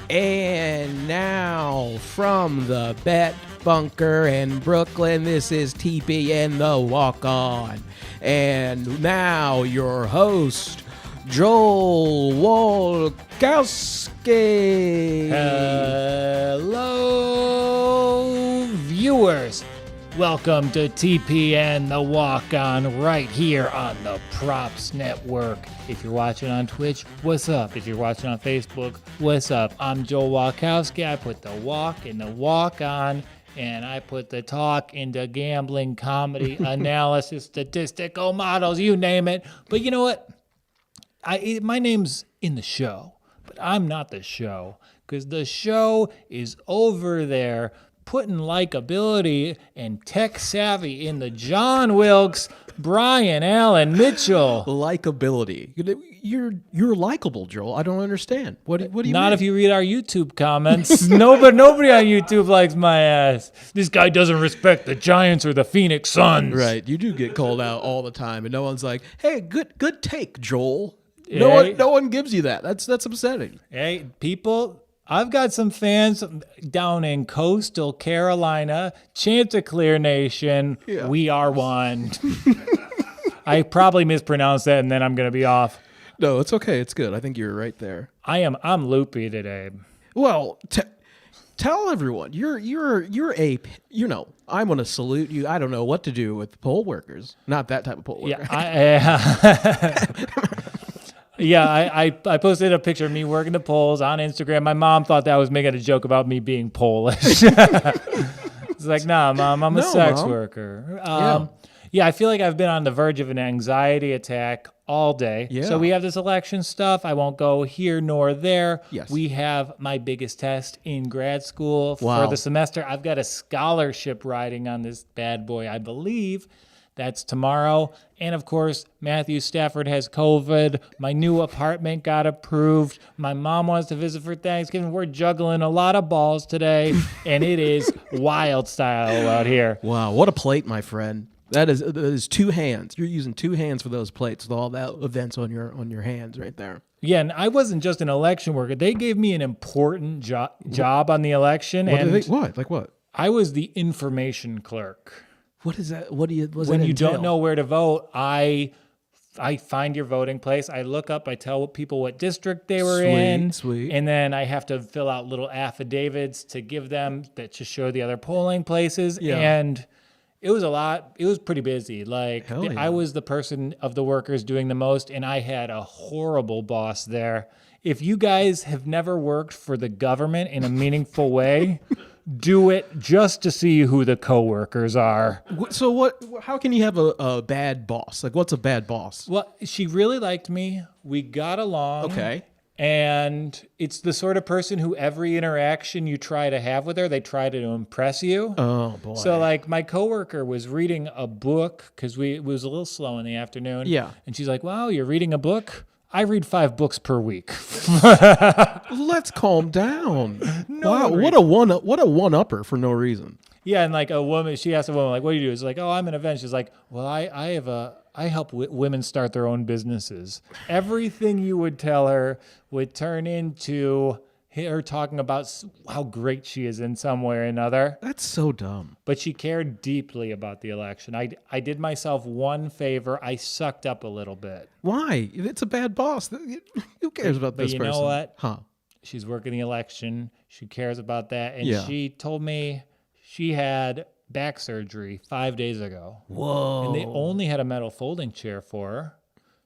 And now, from the Bet Bunker in Brooklyn, this is TPN The Walk On. And now, your host, Joel Wolkowski. Hello, viewers. Welcome to TPN The Walk On right here on the Props Network. If you're watching on Twitch, what's up? If you're watching on Facebook, what's up? I'm Joel Wolkowski. I put the walk in the walk on, and I put the talk into gambling, comedy, analysis, statistical models, you name it. But you know what? My name's in the show, but I'm not the show, because the show is over there putting likability and tech savvy in the John Wilkes, Brian Allen Mitchell. Likability. You're likable, Joel. I don't understand. What do you Not mean? if you read our YouTube comments. Nobody on YouTube likes my ass. This guy doesn't respect the Giants or the Phoenix Suns. Right. You do get called out all the time, and no one's like, hey, good take, Joel. Hey. No one gives you that. That's upsetting. Hey, people, I've got some fans down in coastal Carolina, Chanticleer Nation. Yeah. We are one. I probably mispronounced that, and then I'm going to be off. No, it's okay. It's good. I think you're right there. I'm loopy today. Well, tell everyone you're I'm going to salute you. I don't know what to do with poll workers. Not that type of poll worker. Yeah, I posted a picture of me working the polls on Instagram. My mom thought that I was making a joke about me being Polish. It's like, nah, Mom, I'm a sex worker. Yeah, I feel like I've been on the verge of an anxiety attack all day. Yeah. So we have this election stuff. I won't go here nor there. Yes. We have my biggest test in grad school Wow. for the semester. I've got a scholarship riding on this bad boy, I believe. That's tomorrow. And of course, Matthew Stafford has COVID. My new apartment got approved. My mom wants to visit for Thanksgiving. We're juggling a lot of balls today, and it is wild style out here. Wow, what a plate, my friend. That is two hands. You're using two hands for those plates with all that events on your hands right there. Yeah, and I wasn't just an election worker. They gave me an important job on the election. What? Like what? I was the information clerk. What is that? What does When that you entail? don't know where to vote, I find your voting place. I look up, I tell people what district they were in. Sweet. And then I have to fill out little affidavits to give them that to show the other polling places. Yeah. And it was a lot. It was pretty busy. Like Hell yeah. I was the person of the workers doing the most, and I had a horrible boss there. If you guys have never worked for the government in a meaningful way, do it just to see who the coworkers are. So what? How can you have a bad boss? Like, what's a bad boss? Well, she really liked me. We got along. Okay. And it's the sort of person who every interaction you try to have with her, they try to impress you. Oh boy. So like my coworker was reading a book because it was a little slow in the afternoon. Yeah. And she's like, wow, you're reading a book? I read 5 books per week. Let's calm down. Wow, one what a one-upper for no reason. Yeah, and like a woman, she asked a woman, like, what do you do? It's like, oh, I'm an event. She's like, well, I help women start their own businesses. Everything you would tell her would turn into her talking about how great she is in some way or another. That's so dumb. But she cared deeply about the election. I did myself one favor. I sucked up a little bit. Why? It's a bad boss. Who cares about But this you person? know what? Huh? She's working the election. She cares about that. And Yeah. she told me she had back surgery 5 days ago. Whoa. And they only had a metal folding chair for her.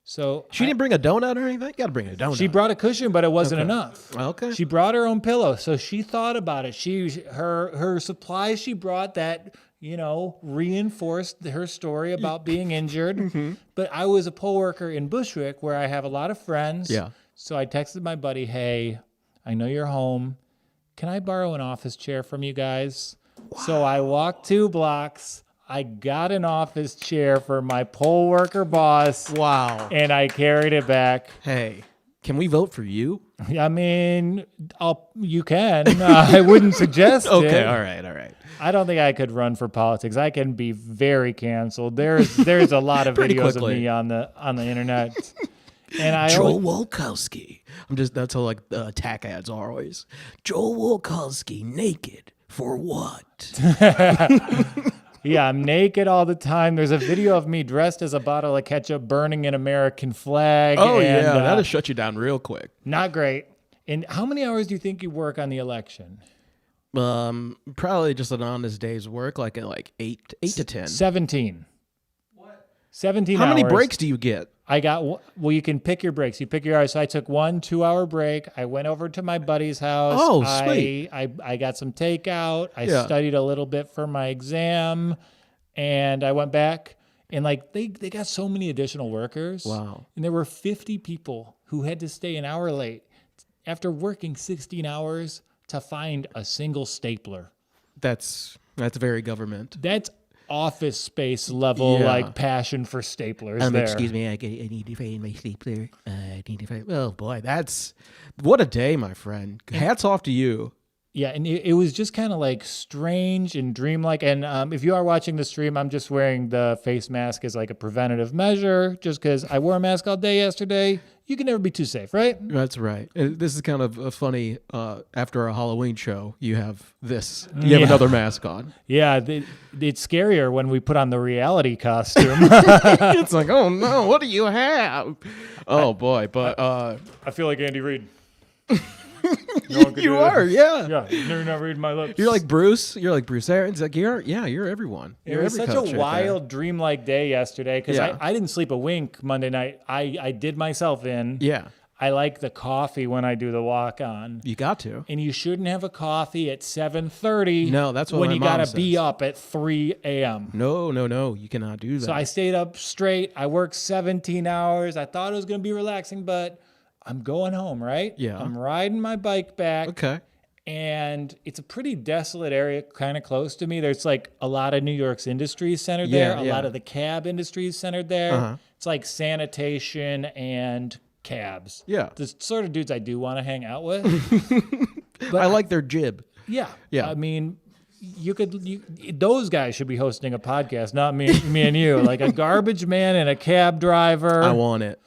So She didn't bring a donut or anything? Got to bring a donut. she brought a cushion, but it wasn't Okay. enough. Okay. She brought her own pillow, so she thought about it. Her supplies she brought that reinforced her story about being injured. Mm-hmm. But I was a poll worker in Bushwick, where I have a lot of friends. Yeah. So I texted my buddy, "Hey, I know you're home. Can I borrow an office chair from you guys?" Wow. So I walked 2 blocks. I got an office chair for my poll worker boss. Wow. And I carried it back. Hey, can we vote for you? I mean, you can. I wouldn't suggest it. Okay, all right. I don't think I could run for politics. I can be very canceled. There's a lot of Pretty videos quickly. of me on the internet. And Joel Wolkowski. That's how like the attack ads are always. Joel Wolkowski naked for what? Yeah, I'm naked all the time. There's a video of me dressed as a bottle of ketchup burning an American flag. Oh, yeah, that'll shut you down real quick. Not great. And how many hours do you think you work on the election? Probably just an honest day's work, like 8 to 10. 17. What? 17 How hours. many breaks do you get? I got, well, you can pick your breaks. You pick your hours. So I took 1 2-hour break. I went over to my buddy's house. Oh, sweet. I got some takeout. I studied a little bit for my exam, and I went back. And like they got so many additional workers. Wow. And there were 50 people who had to stay an hour late after working 16 hours to find a single stapler. That's very government. That's office space level, like passion for staplers. There. Excuse me, I need to find my stapler. I need to find. Oh boy, what a day, my friend. Hats off to you. Yeah, and it was just kind of like strange and dreamlike. And if you are watching the stream, I'm just wearing the face mask as like a preventative measure, just because I wore a mask all day yesterday. You can never be too safe, right? That's right. This is kind of a funny. After a Halloween show, you have this. You have another mask on. Yeah, it's scarier when we put on the reality costume. It's like, oh no, what do you have? Oh boy, but I feel like Andy Reid. You are, yeah. Yeah, you're not reading my lips. You're like Bruce. You're like Bruce Arians. Like you're everyone. It was such a wild, dreamlike day yesterday because I didn't sleep a wink Monday night. I did myself in. Yeah. I like the coffee when I do the walk on. You got to. And you shouldn't have a coffee at 7:30. No, that's what when my you mom gotta says. be up at 3 a.m. No. You cannot do that. So I stayed up straight. I worked 17 hours. I thought it was gonna be relaxing, but I'm going home, right? Yeah. I'm riding my bike back. Okay. And it's a pretty desolate area kind of close to me. There's like a lot of New York's industries centered there. A lot of the cab industries centered there. Uh-huh. It's like sanitation and cabs. Yeah. The sort of dudes I do want to hang out with. But I like their jib. Yeah. Yeah. I mean, those guys should be hosting a podcast, not me and you. Like a garbage man and a cab driver. I want it.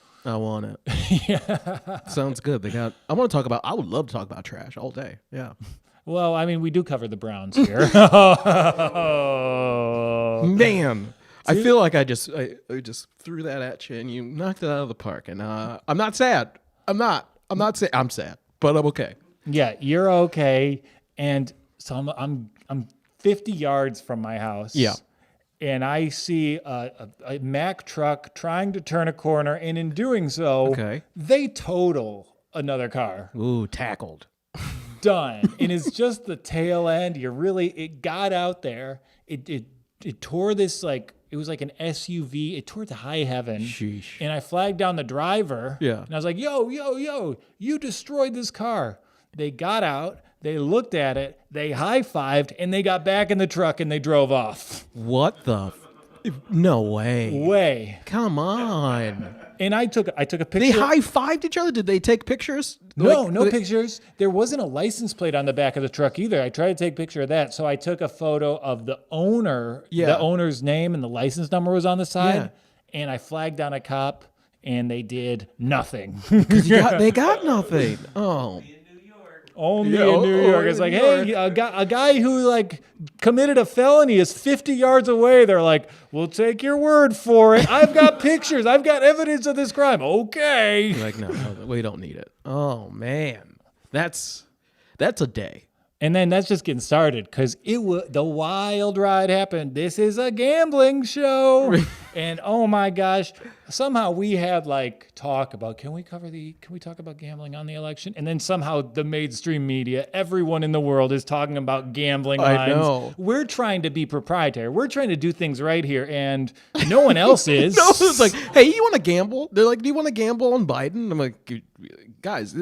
Yeah. Sounds good. I would love to talk about trash all day. Yeah. Well, I mean, we do cover the Browns here. Man. I feel like I just threw that at you and you knocked it out of the park. And I'm not sad. I'm sad, but I'm okay. Yeah, you're okay. And so I'm 50 yards from my house. Yeah. And I see a Mack truck trying to turn a corner, and in doing so, they total another car. Ooh, tackled. Done. And it's just the tail end. It got out there. It tore this, like, it was like an SUV. It tore to high heaven. Sheesh. And I flagged down the driver. Yeah. And I was like, yo, you destroyed this car. They got out. They looked at it, they high-fived, and they got back in the truck and they drove off. What the? No way. Way. Come on. And I took a picture. They high-fived each other? Did they take pictures? No pictures. There wasn't a license plate on the back of the truck either. I tried to take a picture of that, so I took a photo of the owner. Yeah. The owner's name and the license number was on the side, and I flagged down a cop, and they did nothing. They got nothing. Oh. Only in New York. It's like, hey, a guy who like committed a felony is 50 yards away. They're like, we'll take your word for it. I've got pictures. I've got evidence of this crime. Okay. You're like, no, we don't need it. Oh man, that's a day. And then that's just getting started because the wild ride happened. This is a gambling show. And oh my gosh, somehow we had like talk about, can we talk about gambling on the election? And then somehow the mainstream media, everyone in the world is talking about gambling lines. I know. We're trying to be proprietary. We're trying to do things right here. And no one else is. No one's like, hey, you want to gamble? They're like, do you want to gamble on Biden? I'm like, guys,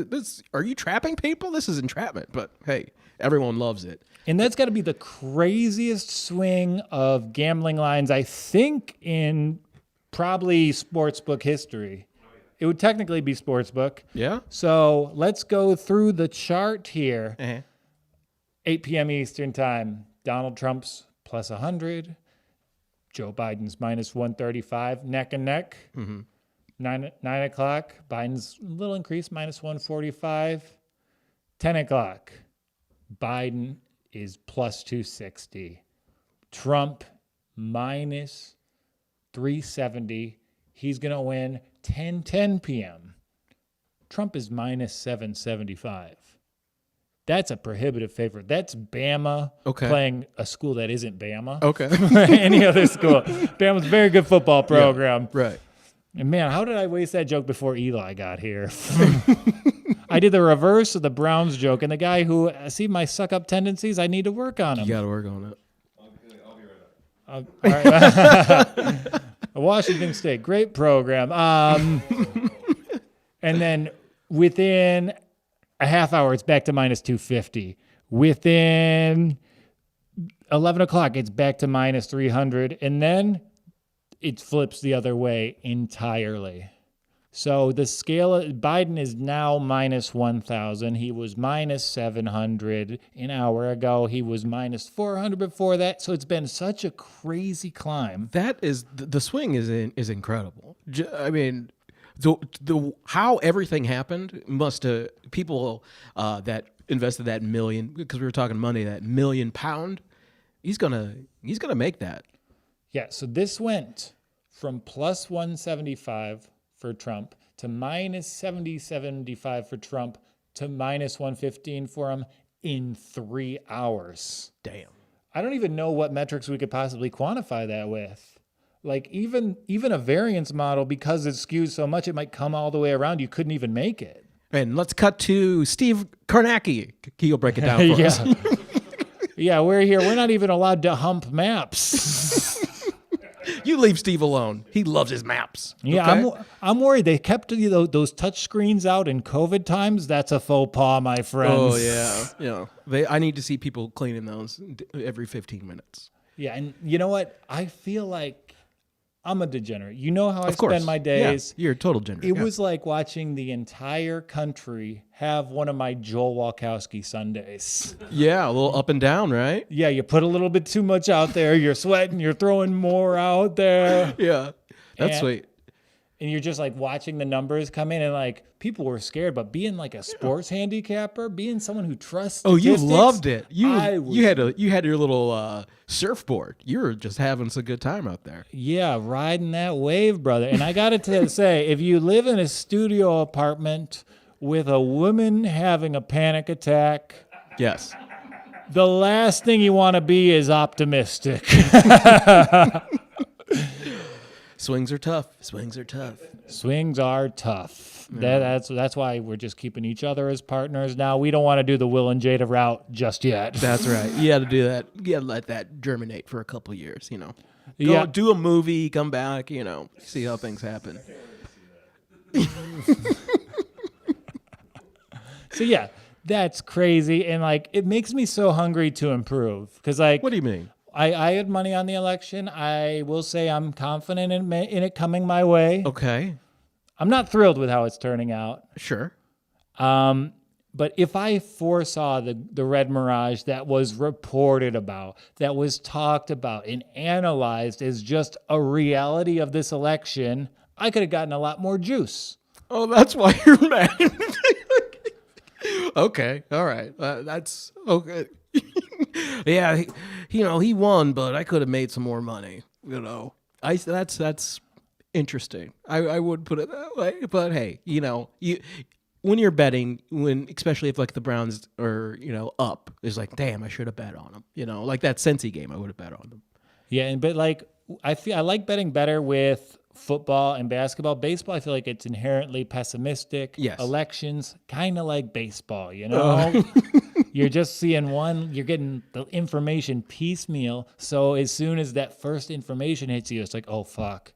are you trapping people? This is entrapment. But hey. Everyone loves it. And that's got to be the craziest swing of gambling lines, I think, in probably sportsbook history. It would technically be sportsbook. Yeah. So let's go through the chart here. Uh-huh. 8 p.m. Eastern time. Donald Trump's plus 100. Joe Biden's minus 135, neck and neck. Mm-hmm. 9 o'clock, Biden's a little increase, minus 145. 10 o'clock, Biden is plus 260. Trump minus 370. He's going to win 10 p.m. Trump is minus 775. That's a prohibitive favorite. That's Bama playing a school that isn't Bama. Okay. Any other school. Bama's a very good football program. Yeah, right. And man, how did I waste that joke before Eli got here? I did the reverse of the Browns joke, and the guy who, see my suck-up tendencies, I need to work on them. You got to work on it. I'll be right back. Washington State, great program. And then within a half hour, it's back to minus 250. Within 11 o'clock, it's back to minus 300. And then it flips the other way entirely. So the scale, Biden is now minus 1,000. He was minus 700 an hour ago. He was minus 400 before that. So it's been such a crazy climb. That is, the swing is incredible. I mean, the how everything happened must have, people that invested that million, because we were talking money, that £1 million, he's gonna make that. Yeah, so this went from plus 175 for Trump to minus 75 for Trump to minus 115 for him in 3 hours. Damn. I don't even know what metrics we could possibly quantify that with. Like even a variance model, because it skews so much, it might come all the way around. You couldn't even make it. And let's cut to Steve Kornacki. He'll break it down for us. Yeah, we're here. We're not even allowed to hump maps. You leave Steve alone. He loves his maps. Yeah, okay? I'm worried. They kept those touch screens out in COVID times. That's a faux pas, my friends. Oh, yeah. I need to see people cleaning those every 15 minutes. Yeah, and you know what? I feel like I'm a degenerate. You know how I Of course. spend my days. Yeah, you're a total degenerate. It was like watching the entire country have one of my Joel Walkowski Sundays. Yeah, a little up and down, right? Yeah, you put a little bit too much out there. You're sweating. You're throwing more out there. Yeah, that's sweet. And you're just like watching the numbers come in, and like people were scared, but being like a sports handicapper, being someone who trusts statistics, you loved it. You had your little surfboard. You were just having some good time out there. Yeah, riding that wave, brother. And I got to say, if you live in a studio apartment with a woman having a panic attack, yes, the last thing you want to be is optimistic. Swings are tough. Swings are tough. Swings are tough. Yeah. That's why we're just keeping each other as partners now. We don't want to do the Will and Jada route just yet. That's right. You got to do that. You got to let that germinate for a couple of years, Go do a movie, come back, see how things happen. So, yeah, that's crazy. And, it makes me so hungry to improve. Because, what do you mean? I had money on the election. I will say I'm confident in it coming my way. Okay. I'm not thrilled with how it's turning out. Sure. But if I foresaw the red mirage that was reported about, that was talked about and analyzed as just a reality of this election, I could have gotten a lot more juice. Oh, that's why you're mad. Okay. All right. That's okay. Yeah, he won, but I could have made some more money. That's interesting. I would put it that way. But hey, when you're betting, especially if the Browns are up, it's like, damn, I should have bet on them. Like that Cincy game, I would have bet on them. Yeah, but I like betting better with football and basketball. Baseball, I feel like it's inherently pessimistic. Yes. Elections, kind of like baseball, You're just seeing one, you're getting the information piecemeal. So as soon as that first information hits you, it's like, oh, fuck.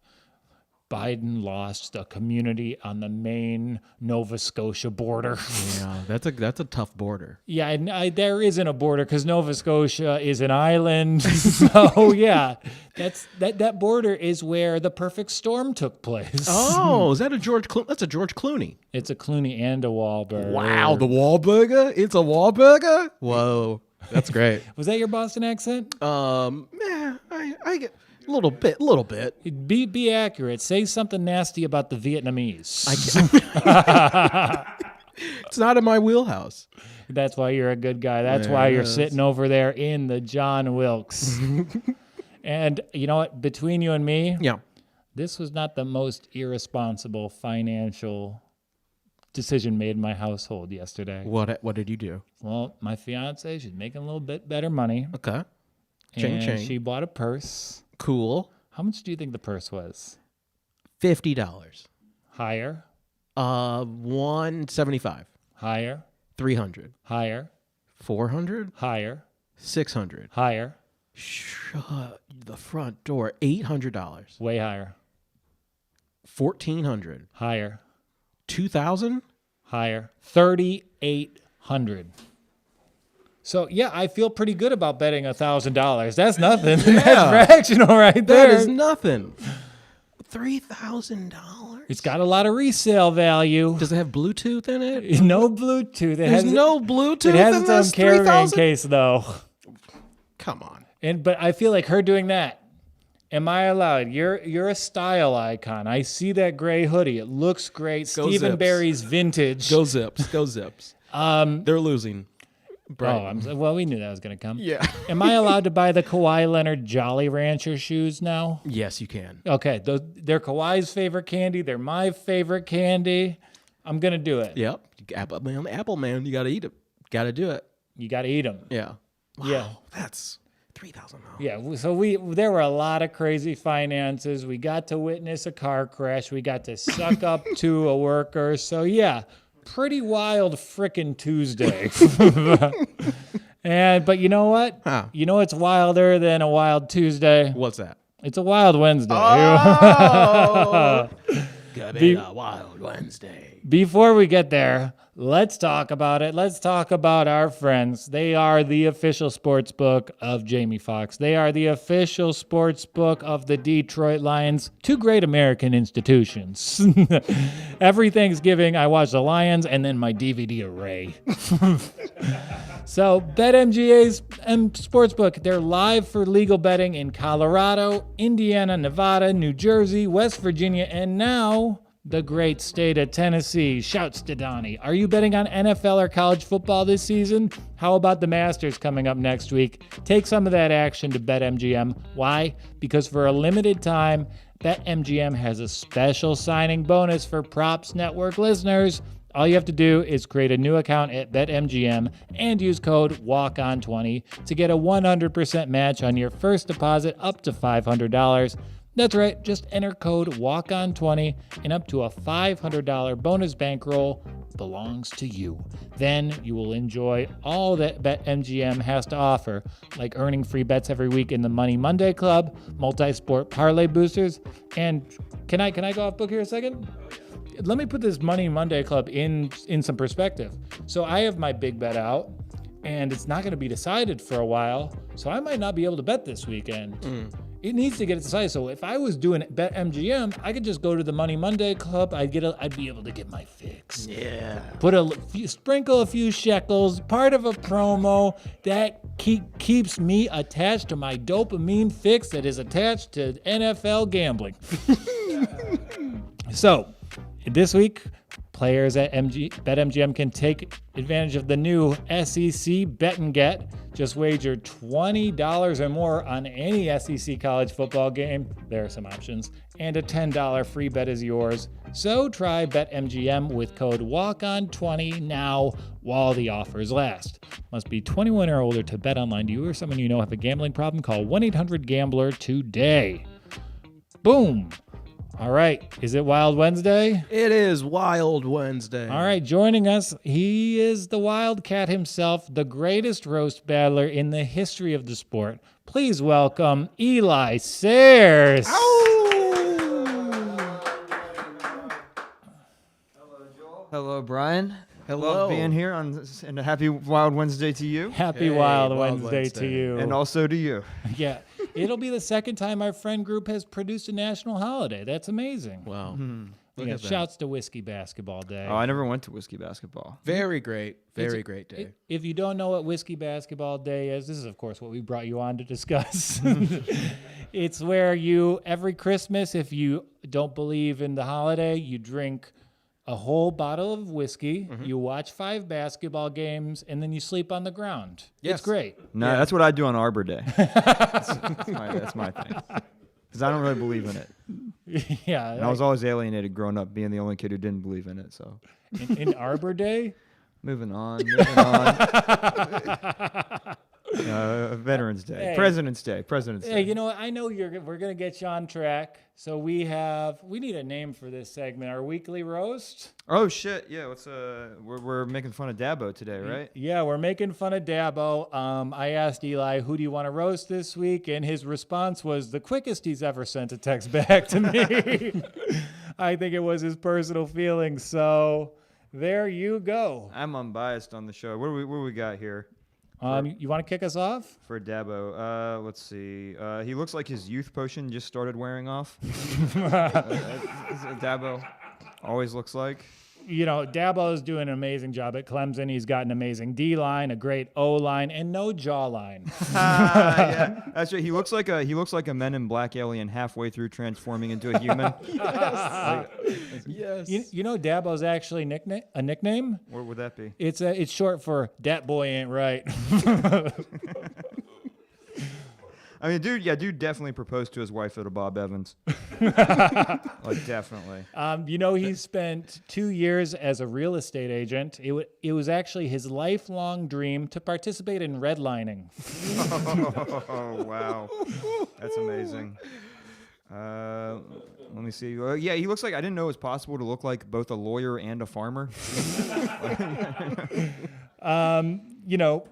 Biden lost a community on the Maine Nova Scotia border. Yeah, that's a tough border. Yeah, and there isn't a border because Nova Scotia is an island. So yeah, that border is where the perfect storm took place. Oh, is that that's a George Clooney? It's a Clooney and a Wahlberg. Wow, the Wahlberger? It's a Wahlberger? Whoa, that's great. Was that your Boston accent? Yeah, I get. Little bit. Be accurate. Say something nasty about the Vietnamese. It's not in my wheelhouse. That's why you're a good guy. That's why you're sitting over there in the John Wilkes. And you know what? Between you and me, this was not the most irresponsible financial decision made in my household yesterday. What did you do? Well, my fiance, she's making a little bit better money. Okay. And she bought a purse. Cool. How much do you think the purse was? $50. Higher. $175. Higher. $300. Higher. $400. Higher. $600. Higher. Shut the front door. $800. Way higher. $1,400. Higher. $2,000. Higher. $3,800. So, yeah, I feel pretty good about betting $1,000. That's nothing. That's fractional right there. That is nothing. $3,000. It's got a lot of resale value. Does it have Bluetooth in it? No Bluetooth. There's no Bluetooth in this? It has in its this own carrying 3,000? case, though. Come on. But I feel like her doing that. Am I allowed? You're a style icon. I see that gray hoodie. It looks great. Go Stephen Zips. Barry's vintage. Go Zips. Go Zips. They're losing. Well, we knew that was going to come. Yeah. Am I allowed to buy the Kawhi Leonard Jolly Rancher shoes now? Yes, you can. Okay. They're Kawhi's favorite candy. They're my favorite candy. I'm going to do it. Yep. Apple man, you got to eat it. Got to do it. You got to eat them. Yeah. Wow, Yeah. That's $3,000. Yeah, so there were a lot of crazy finances. We got to witness a car crash. We got to suck up to a worker. So yeah, pretty wild frickin' Tuesday. But you know what? Huh. You know what's wilder than a wild Tuesday? What's that? It's a wild Wednesday. Oh! Gonna be a wild Wednesday. Before we get there, let's talk about it. Let's talk about our friends. They are the official sports book of Jamie Foxx. They are the official sports book of the Detroit Lions, two great American institutions. Every Thanksgiving, I watch the Lions and then my DVD array. So BetMGA's Sportsbook, they're live for legal betting in Colorado, Indiana, Nevada, New Jersey, West Virginia, and now the great state of Tennessee. Shouts to Donnie. Are you betting on NFL or college football this season? How about the Masters coming up next week? Take some of that action to BetMGM. Why? Because for a limited time, BetMGM has a special signing bonus for Props Network listeners. All you have to do is create a new account at BetMGM and use code WALKON20 to get a 100% match on your first deposit up to $500. That's right, just enter code WALKON20 and up to a $500 bonus bankroll belongs to you. Then you will enjoy all that BetMGM has to offer, like earning free bets every week in the Money Monday Club, multi-sport parlay boosters, and can I go off book here a second? Let me put this Money Monday Club in some perspective. So I have my big bet out, and it's not going to be decided for a while, so I might not be able to bet this weekend. It needs to get it decided. So if I was doing BetMGM, I could just go to the Money Monday Club. I'd be able to get my fix. Yeah. Sprinkle a few shekels, part of a promo that keeps me attached to my dopamine fix that is attached to NFL gambling. So this week, players at BetMGM can take advantage of the new SEC Bet and Get. Just wager $20 or more on any SEC college football game. There are some options. And a $10 free bet is yours. So try BetMGM with code WALKON20 now while the offers last. Must be 21 or older to bet online. Do you or someone you know have a gambling problem? Call 1-800-GAMBLER today. Boom. All right. Is it Wild Wednesday? It is Wild Wednesday. All right. Joining us, he is the Wildcat himself, the greatest roast battler in the history of the sport. Please welcome Eli Sairs. Hello, Joel. Hello, Brian. Hello. Love being here and a happy Wild Wednesday to you. Happy Wild Wednesday to you. And also to you. Yeah. It'll be the second time our friend group has produced a national holiday. That's amazing. Wow. Look Yeah, at that. shouts to Whiskey Basketball Day. Oh, I never went to whiskey basketball. Very great. Very great day. If you don't know what Whiskey Basketball Day is, this is, of course, what we brought you on to discuss. It's where you, every Christmas, if you don't believe in the holiday, you drink a whole bottle of whiskey, you watch 5 basketball games, and then you sleep on the ground. Yes. It's great. No, that's what I do on Arbor Day. that's my thing. Because I don't really believe in it. Yeah. And I was always alienated growing up, being the only kid who didn't believe in it. So in Arbor Day? moving on. Veterans Day, Hey. President's Day. Hey, you know what? I know we're gonna get you on track. So we need a name for this segment. Our weekly roast. Oh shit! Yeah, we're making fun of Dabo today, right? Yeah, we're making fun of Dabo. I asked Eli, who do you want to roast this week? And his response was the quickest he's ever sent a text back to me. I think it was his personal feelings. So there you go. I'm unbiased on the show. What do we got here You want to kick us off? for Dabo? Let's see. He looks like his youth potion just started wearing off. Dabo always looks like. You know, Dabo's doing an amazing job at Clemson. He's got an amazing D-line, a great O-line, and no jawline. Yeah, that's right. He looks like a Men in Black alien halfway through transforming into a human. Yes. You know Dabo's actually a nickname? What would that be? It's short for "Dat boy ain't right." I mean, dude definitely proposed to his wife at a Bob Evans. Like, definitely. You know, he spent 2 years as a real estate agent. It was actually his lifelong dream to participate in redlining. Oh, wow. That's amazing. Let me see. Yeah, he looks like, I didn't know it was possible to look like both a lawyer and a farmer. You know,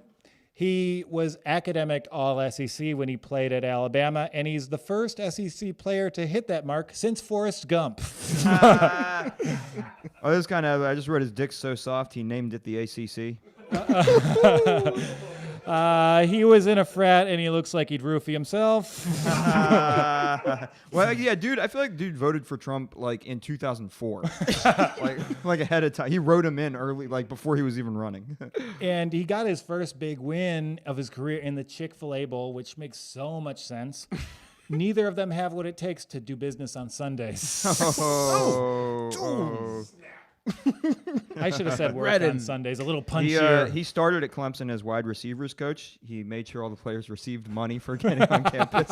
he was academic All-SEC when he played at Alabama, and he's the first SEC player to hit that mark since Forrest Gump. Oh, this kind of, I just read his dick's so soft, he named it the ACC. He was in a frat, and he looks like he'd roofie himself. Well, yeah, dude, I feel like dude voted for Trump like in 2004, like ahead of time. He wrote him in early, like before he was even running. And he got his first big win of his career in the Chick-fil-A Bowl, which makes so much sense. Neither of them have what it takes to do business on Sundays. I should have said work on Sundays, a little punchier. He started at Clemson as wide receivers coach. He made sure all the players received money for getting on campus.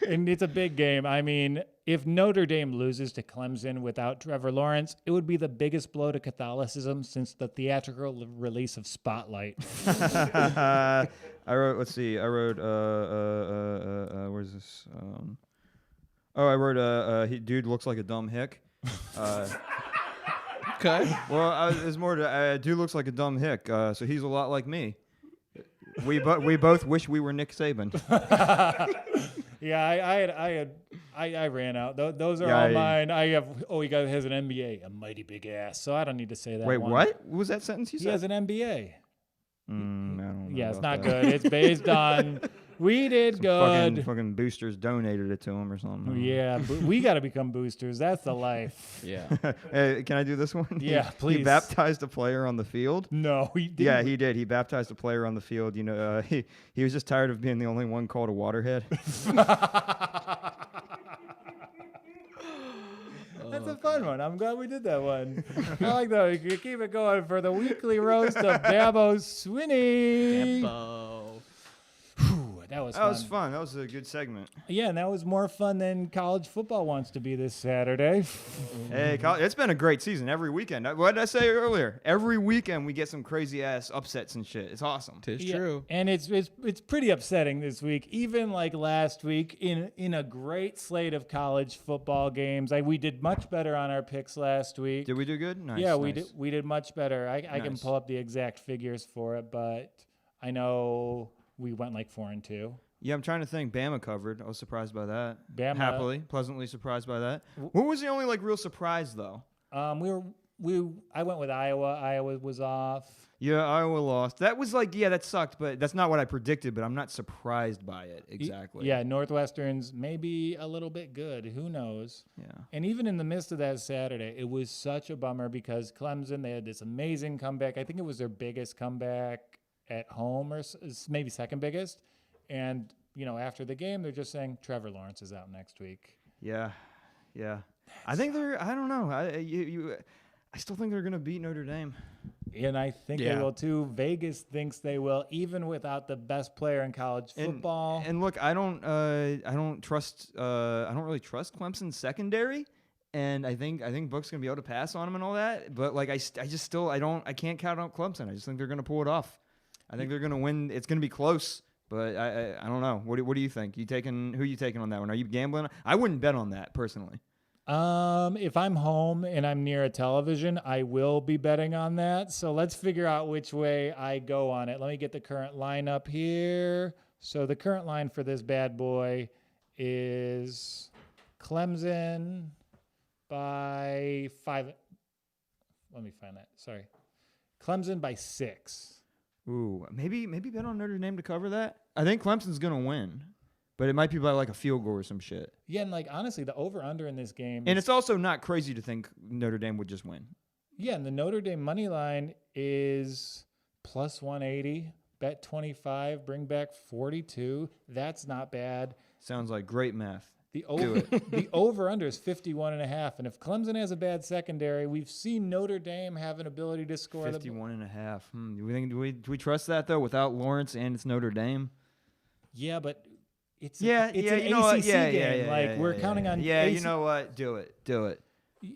And it's a big game. I mean, if Notre Dame loses to Clemson without Trevor Lawrence, it would be the biggest blow to Catholicism since the theatrical release of Spotlight. I wrote, where's this? I wrote, dude looks like a dumb hick. Okay. Well, it's more to, dude looks like a dumb hick, so he's a lot like me. We both wish we were Nick Saban. Yeah, I ran out. Those are all mine. He has an MBA, a mighty big ass. So I don't need to say that. Wait, one. what was that sentence you said? He has an MBA. I don't know. Yeah, it's not about that. good. It's based on we did good. Fucking boosters donated it to him or something. Yeah, we got to become boosters. That's the life. Yeah. Hey, can I do this one? Yeah, please. He baptized a player on the field. No, he didn't. Yeah, he did. He baptized a player on the field. You know, he was just tired of being the only one called a waterhead. That's a fun one. I'm glad we did that one. I like that. We could keep it going for the weekly roast of Dabo Swinney. That was fun. That was a good segment. Yeah, and that was more fun than college football wants to be this Saturday. Hey, it's been a great season every weekend. What did I say earlier? Every weekend we get some crazy ass upsets and shit. It's awesome. Tis true. And it's pretty upsetting this week. Even like last week in a great slate of college football games. We did much better on our picks last week. Did we do good? Nice. Yeah, nice. we did much better. I can pull up the exact figures for it, but I know we went like 4-2. Yeah, I'm trying to think. Bama covered. I was surprised by that. Bama, happily, pleasantly surprised by that. What was the only like real surprise though? We were I went with Iowa. Iowa was off. Yeah, Iowa lost. That was like, yeah, that sucked, but that's not what I predicted, but I'm not surprised by it exactly. Yeah, Northwestern's maybe a little bit good. Who knows? Yeah. And even in the midst of that Saturday, it was such a bummer because Clemson, they had this amazing comeback. I think it was their biggest comeback at home, or maybe second biggest. And, after the game, they're just saying Trevor Lawrence is out next week. Yeah. I think I don't know. I still think they're going to beat Notre Dame. And I think they will too. Vegas thinks they will, even without the best player in college football. And look, I don't really trust Clemson's secondary, and I think Book's gonna be able to pass on him and all that. But like, I can't count out Clemson. I just think they're gonna pull it off. I think they're gonna win. It's gonna be close, but I don't know. What do you think? Who you taking on that one? Are you gambling? I wouldn't bet on that personally. If I'm home and I'm near a television, I will be betting on that. So let's figure out which way I go on it. Let me get the current line up here. So the current line for this bad boy is Clemson by 5. Let me find that. Sorry. Clemson by 6. Ooh, maybe bet on Notre Dame to cover that. I think Clemson's gonna win. But it might be by like a field goal or some shit. Yeah, and like honestly, the over-under in this game. And it's also not crazy to think Notre Dame would just win. Yeah, and the Notre Dame money line is plus 180, bet 25, bring back 42. That's not bad. Sounds like great math. The over-under is 51.5. And if Clemson has a bad secondary, we've seen Notre Dame have an ability to score 51.5. Do we trust that though? Without Lawrence and it's Notre Dame. Yeah, but. It's an ACC game. We're counting on. Yeah, you know what? Do it.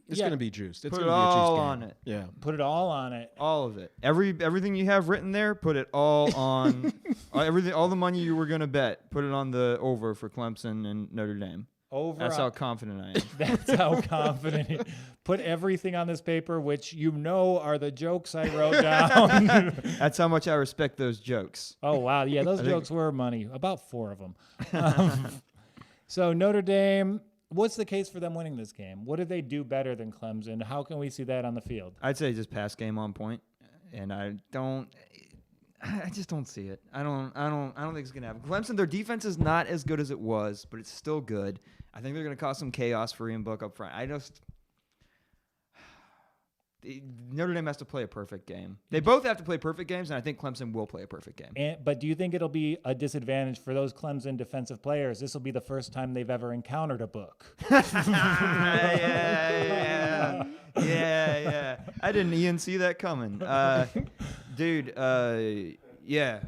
It's going to be juiced. It's put gonna it be a juiced all game. on it. Yeah. Put it all on it. All of it. Everything you have written there, put it all on. All the money you were going to bet, put it on the over for Clemson and Notre Dame. Over. That's how confident I am. That's how confident. Put everything on this paper, which are the jokes I wrote down. That's how much I respect those jokes. Oh, wow. Yeah, those jokes were money. About 4 of them. So Notre Dame, what's the case for them winning this game? What did they do better than Clemson? How can we see that on the field? I'd say just pass game on point, and I just don't see it. I don't think it's gonna happen. Clemson, their defense is not as good as it was, but it's still good. I think they're gonna cause some chaos for Ian Book up front. Notre Dame has to play a perfect game. They both have to play perfect games, and I think Clemson will play a perfect game. But do you think it'll be a disadvantage for those Clemson defensive players? This will be the first time they've ever encountered a Book. Yeah. I didn't even see that coming. Dude, yeah.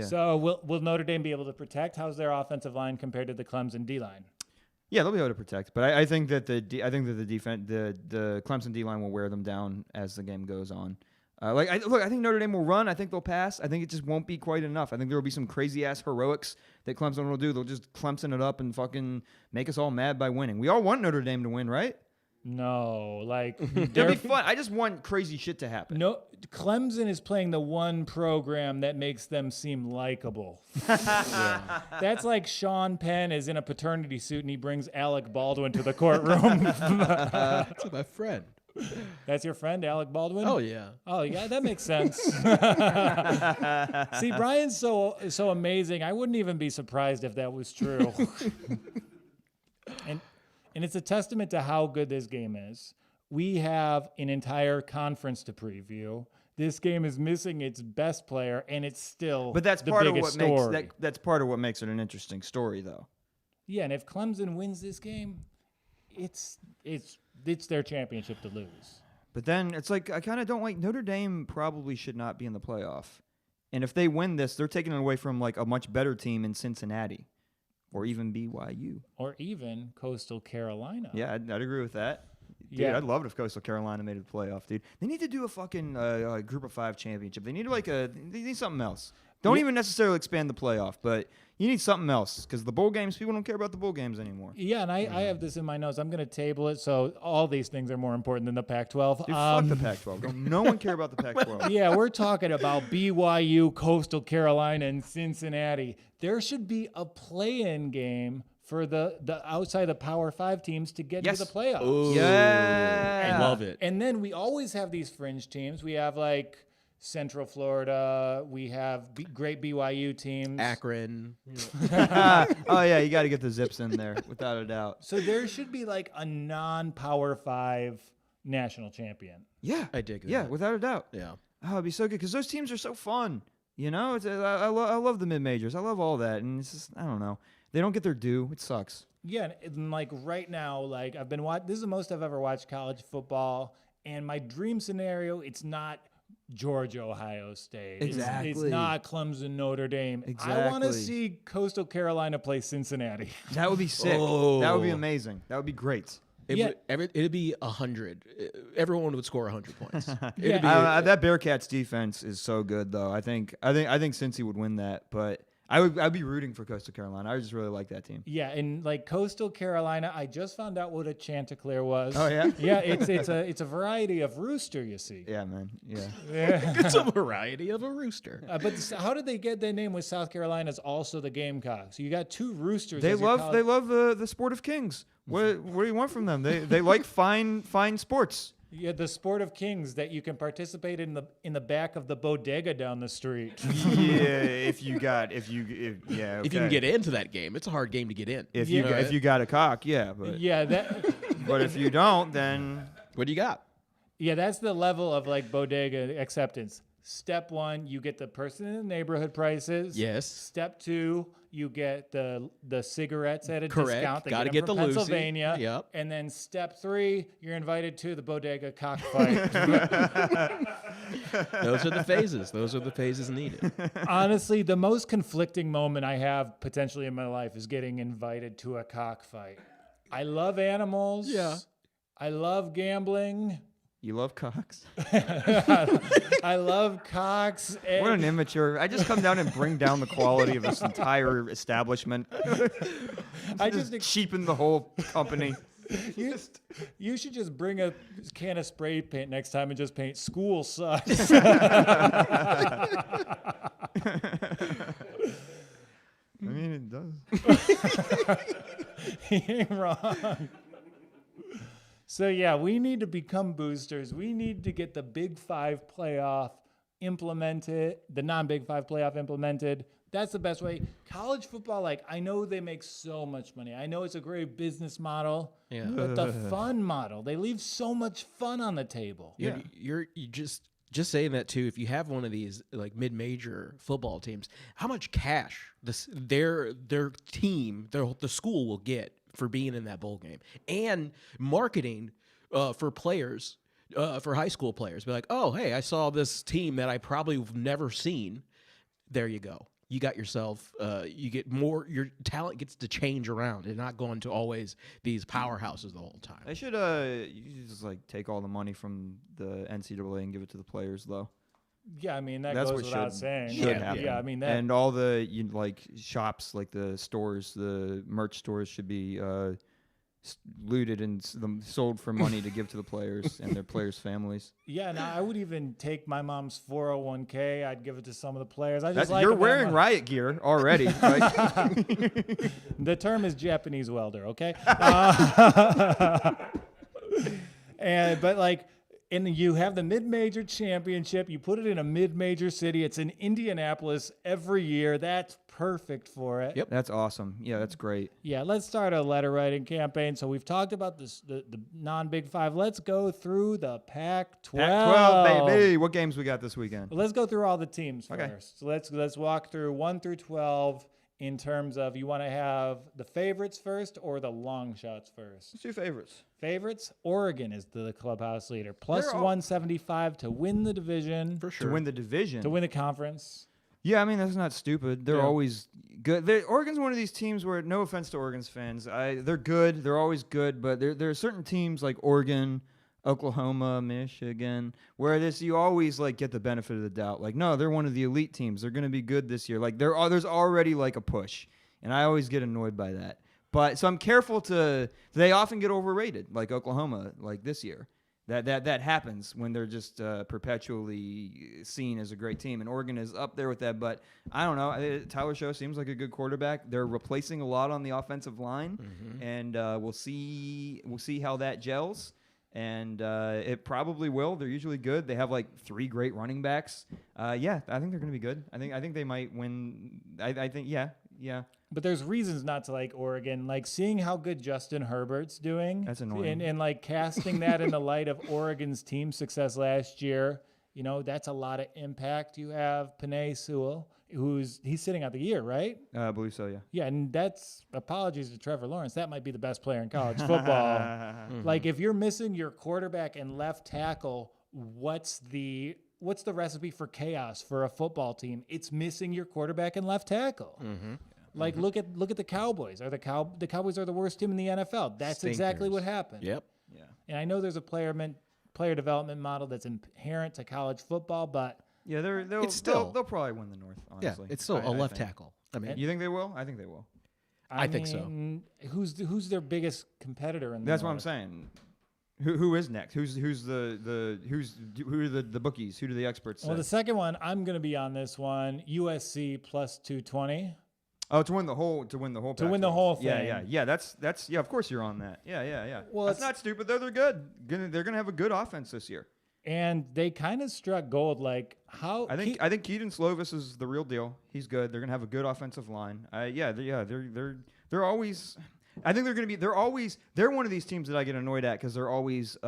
So will Notre Dame be able to protect? How's their offensive line compared to the Clemson D-line? Yeah, they'll be able to protect, but I think that the defense, the Clemson D line will wear them down as the game goes on. I think Notre Dame will run. I think they'll pass. I think it just won't be quite enough. I think there will be some crazy ass heroics that Clemson will do. They'll just Clemson it up and fucking make us all mad by winning. We all want Notre Dame to win, right? No, it'll be fun. I just want crazy shit to happen. No, Clemson is playing the one program that makes them seem likable. That's like Sean Penn is in a paternity suit and he brings Alec Baldwin to the courtroom. That's my friend. That's your friend, Alec Baldwin? Oh yeah. Oh yeah, that makes sense. See, Brian's so amazing. I wouldn't even be surprised if that was true. And it's a testament to how good this game is. We have an entire conference to preview. This game is missing its best player, and it's still that's the part of biggest what story. makes that's part of what makes it an interesting story, though. Yeah, and if Clemson wins this game, it's their championship to lose. But then it's like I kind of don't like Notre Dame. Probably should not be in the playoff, and if they win this, they're taking it away from like a much better team in Cincinnati. Or even BYU. Or even Coastal Carolina. Yeah, I'd agree with that. Dude, Yeah. I'd love it if Coastal Carolina made the playoff, dude. They need to do a fucking Group of 5 championship. They need they need something else. Don't even necessarily expand the playoff, but you need something else because the bowl games, people don't care about the bowl games anymore. Yeah, and I have this in my notes. I'm going to table it, so all these things are more important than the Pac-12. Dude, fuck the Pac-12. Don't no one care about the Pac-12. Yeah, we're talking about BYU, Coastal Carolina, and Cincinnati. There should be a play-in game for the outside the Power 5 teams to get to the playoffs. Ooh, Yeah. I love it. And then we always have these fringe teams. We have like Central Florida. We have great BYU teams. Akron. Oh yeah, you got to get the Zips in there without a doubt. So there should be like a non-Power 5 national champion. Yeah, I dig Yeah, that. without a doubt. Yeah. Oh, it'd be so good because those teams are so fun. You know, I love the mid majors. I love all that, and it's just I don't know. They don't get their due. It sucks. Yeah, and like right now, like I've been watching. This is the most I've ever watched college football, and my dream scenario. It's not Georgia, Ohio State. Exactly. It's not Clemson, Notre Dame. I want to Exactly. see Coastal Carolina play Cincinnati. That would be sick. That would be amazing. That would be great. It'd be 100. Everyone would score 100 points. Yeah. That Bearcats defense is so good, though. I think Cincy would win that, but I'd be rooting for Coastal Carolina. I just really like that team. Yeah, and like Coastal Carolina, I just found out what a Chanticleer was. Oh yeah. Yeah, it's a variety of rooster, you see. Yeah, man. Yeah. It's a variety of a rooster. But how did they get their name with South Carolina's also the Gamecocks? So you got two roosters. They as your love the sport of kings. What do you want from them? They like fine sports. Yeah, the sport of kings that you can participate in the back of the bodega down the street. Yeah, if you can get into that game, it's a hard game to get in. if you got a cock, yeah, but Yeah, but if you don't, then What do you got? that's the level of like bodega acceptance. Step 1, you get the person in the neighborhood prices. Yes. Step 2, you get the cigarettes at a Correct. discount. They Gotta them get from the Lucy. Pennsylvania. Yep. And then step 3, you're invited to the bodega cockfight. Those are the phases. Those are the phases needed. Honestly, the most conflicting moment I have potentially in my life is getting invited to a cockfight. I love animals. Yeah. I love gambling. you love cocks. I love cocks. And What an immature! I just come down and bring down the quality of this entire establishment. I just just cheapen the whole company. you should just bring a can of spray paint next time and just paint "School sucks." I mean, it does. He ain't wrong. So yeah, we need to become boosters. We need to get the Big 5 playoff implemented, the non-Big 5 playoff implemented. That's the best way. College football, like I know they make so much money. I know it's a great business model, Yeah. but the fun model, they leave so much fun on the table. Yeah. You just saying that too. If you have one of these like mid-major football teams, how much cash their team, the school will get for being in that bowl game, and marketing for players, for high school players. Be like, oh, hey, I saw this team that I probably have never seen. There you go. You got yourself. You get more. Your talent gets to change around and not going to always these powerhouses the whole time. They should you just like take all the money from the NCAA and give it to the players, though. Yeah, I mean that That's goes what without should saying. happen. Yeah, I mean that. And all the like shops, like the stores, the merch stores should be looted and sold for money to give to the players and their players' families. Yeah, and I would even take my mom's 401k. I'd give it to some of the players. I just like You're them that wearing much. riot gear already. Right? The term is Japanese welder, okay? And you have the mid-major championship. You put it in a mid-major city. It's in Indianapolis every year. That's perfect for it. Yep. That's awesome. Yeah, that's great. Yeah, let's start a letter writing campaign. So we've talked about the non-Big 5. Let's go through the Pac-12. Pac-12, baby. What games we got this weekend? Well, let's go through all the teams Okay. first. So let's walk through 1 through 12 in terms of you want to have the favorites first or the long shots first. Let's do favorites. Favorites, Oregon is the clubhouse leader. Plus They're all- 175 to win the division, For sure. To win the division. to win the conference. Yeah, I mean, that's not stupid. They're Yeah. always good. Oregon's one of these teams where, no offense to Oregon's fans, they're good. They're always good, but there are certain teams like Oregon, Oklahoma, Michigan, where you always like get the benefit of the doubt. Like, no, they're one of the elite teams. They're going to be good this year. Like, there's already like a push, and I always get annoyed by that. But so I'm careful they often get overrated, like Oklahoma, like this year. That happens when they're just perpetually seen as a great team, and Oregon is up there with that. But I don't know. Tyler Show seems like a good quarterback. They're replacing a lot on the offensive line, and we'll see how that gels. And it probably will. They're usually good. They have like 3 great running backs. Yeah, I think they're going to be good. I think they might win. I think yeah. But there's reasons not to like Oregon. Like seeing how good Justin Herbert's doing. That's annoying. And like casting that in the light of Oregon's team success last year. You know, that's a lot of impact. You have Penei Sewell, he's sitting out the year, right? I believe so, yeah. Yeah, and that's apologies to Trevor Lawrence. That might be the best player in college football. Like if you're missing your quarterback and left tackle, what's the recipe for chaos for a football team? It's missing your quarterback and left tackle. Like look at the Cowboys. The Cowboys are the worst team in the NFL. That's Stinkers. Exactly what happened. Yep. Yeah. And I know there's a player development model that's inherent to college football, but Yeah, they'll probably win the North, honestly. Yeah, it's still I a left think. tackle. I mean, You think they will? I think they will. I think so. Who's their biggest competitor in the That's what I'm North? saying. Who is next? Who are the bookies? Who do the experts say? Well, the second one, I'm going to be on this one. USC plus 220. Oh, to win the whole whole Yeah, thing. yeah. That's of course you're on that. Yeah. Well, That's it's- not stupid though. They're good. They're gonna have a good offense this year. And they kind of struck gold. Like how I think Keaton Slovis is the real deal. He's good. They're gonna have a good offensive line. They're always. I think they're one of these teams that I get annoyed at because they're always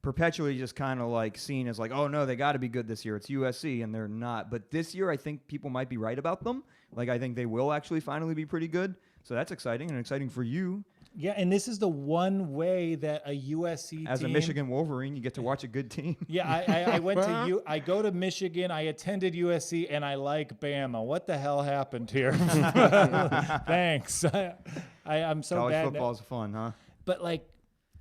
perpetually just kind of like seen as like, oh no, they got to be good this year. It's USC, and they're not. But this year, I think people might be right about them. Like I think they will actually finally be pretty good. So that's exciting and exciting for you. Yeah, and this is the one way that a USC As team, a Michigan Wolverine, you get to watch a good team. Yeah, I went to I go to Michigan. I attended USC, and I like Bama. What the hell happened here? Thanks. I'm so College bad. football is fun, huh? But like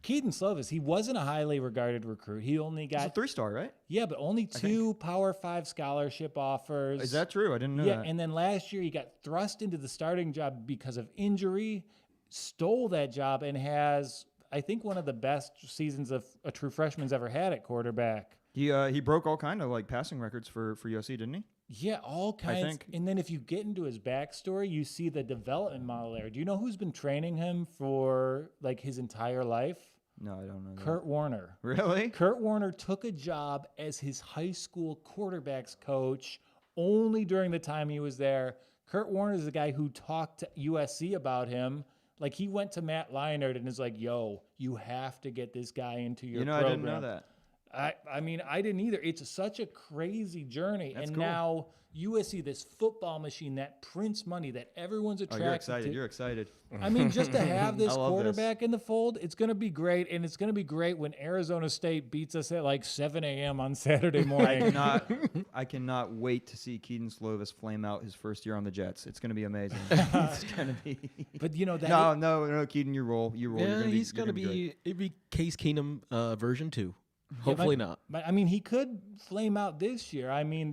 Keaton Slovis, he wasn't a highly regarded recruit. He only got It's a 3-star, right? Yeah, but only 2 Power 5 scholarship offers. Is that true? I didn't know Yeah, that. and then last year he got thrust into the starting job because of injury, stole that job, and has, I think, one of the best seasons of a true freshman's ever had at quarterback. He broke all kind of like passing records for USC, didn't he? Yeah, all kinds. think. And then if you get into his backstory, you see the development model there. Do you know who's been training him for like his entire life? No, I don't know. That. Kurt Warner. Really? Kurt Warner took a job as his high school quarterbacks coach only during the time he was there. Kurt Warner is the guy who talked to USC about him. Like he went to Matt Leinart and is like, yo, you have to get this guy into your program. I didn't know that. I mean, I didn't either. It's such a crazy journey. That's and cool. Now USC, this football machine that prints money that everyone's Oh, attracted you're excited. to. You're excited. I mean, just to have this I love quarterback in the fold, it's going to be great. And it's going to be great when Arizona State beats us at like 7 a.m. on Saturday morning. I cannot wait to see Keaton Slovis flame out his first year on the Jets. It's going to be amazing. It's going to be. But you know that. No, Keaton, you roll. yeah, he's going to be it'd be Case Keenum version 2. Hopefully not. But I mean, he could flame out this year. I mean,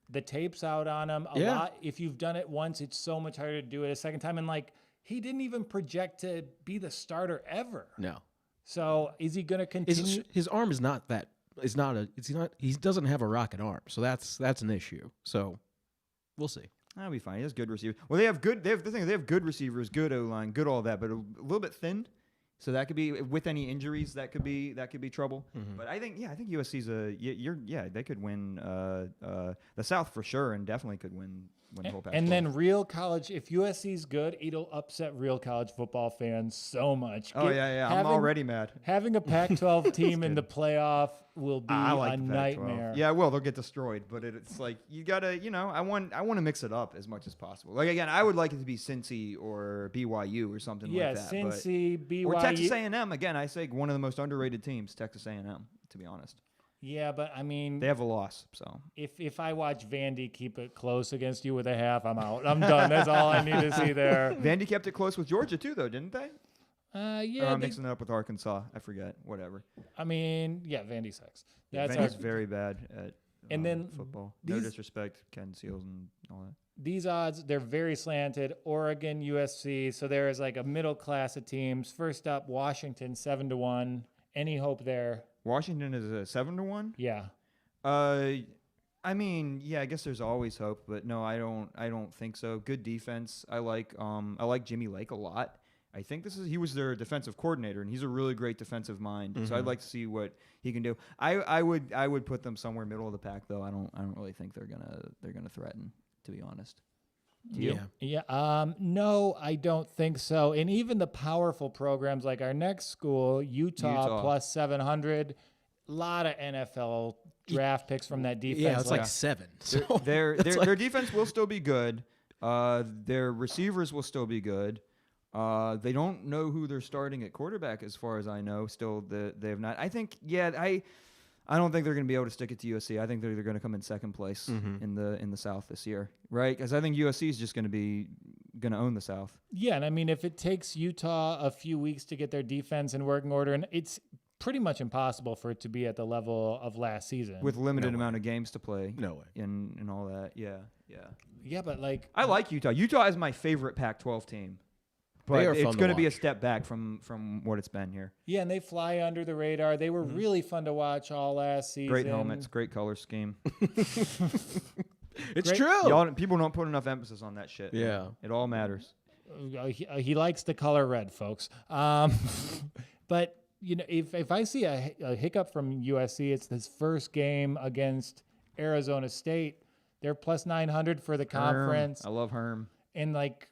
the tape's out on him a lot. If you've done it once, it's so much harder to do it a second time. And like, he didn't even project to be the starter ever. No. So is he going to continue? His arm is not that. It's not. He doesn't have a rocket arm, so that's an issue. So we'll see. That'll be fine. He has good receivers. Well, they have good receivers, good O-line, good all that, but a little bit thin. So that could be with any injuries. That could be trouble. Mm-hmm. But I think USC's they could win the South for sure, and definitely could win the whole Pac-12. And then real college, if USC's good, it'll upset real college football fans so much. Oh yeah, I'm already mad. Having a Pac-12 team in the playoff will be I like a the Pac-12. nightmare. Yeah, well, they'll get destroyed, but it's like you gotta, I want to mix it up as much as possible. Like again, I would like it to be Cincy or BYU or something like that. Cincy, BYU, or Texas A&M. Again, I say one of the most underrated teams, Texas A&M. To be honest. Yeah, but I mean, they have a loss. So if I watch Vandy keep it close against you with a half, I'm out. I'm done. That's all I need to see there. Vandy kept it close with Georgia too, though, didn't they? Yeah. Or I'm mixing it up with Arkansas. I forget. Whatever. I mean, yeah, Vandy sucks. Vandy's very bad at and then football. No disrespect, Ken Seals and all that. These odds, they're very slanted. Oregon, USC. So there is like a middle class of teams. First up, Washington 7-1, Any hope there? Washington is a 7-1. Yeah. I mean, yeah, I guess there's always hope, but no, I don't think so. Good defense. I like Jimmy Lake a lot. I think he was their defensive coordinator, and he's a really great defensive mind. So I'd like to see what he can do. I would put them somewhere middle of the pack, though. I don't really think they're gonna threaten, to be honest. Do you? Yeah. No, I don't think so. And even the powerful programs like our next school, Utah. plus 700, a lot of NFL draft picks from that defense. Yeah, it's like 7. So their defense will still be good. Their receivers will still be good. They don't know who they're starting at quarterback, as far as I know. Still, they have not. I think, I don't think they're going to be able to stick it to USC. I think they're going to come in second place in the South this year, right? Because I think USC is just going to own the South. Yeah, and I mean, if it takes Utah a few weeks to get their defense in working order, and it's pretty much impossible for it to be at the level of last season with limited amount of games to play. No way. And all that. Yeah. Yeah, but like I like Utah. Utah is my favorite Pac-12 team. But it's going to be a step back from what it's been here. Yeah, and they fly under the radar. They were really fun to watch all last season. Great helmets, great color scheme. It's true. People don't put enough emphasis on that shit. Yeah. Man. It all matters. He likes the color red, folks. But you know, if I see a hiccup from USC, it's this first game against Arizona State. They're plus 900 for the conference. I love Herm. And like,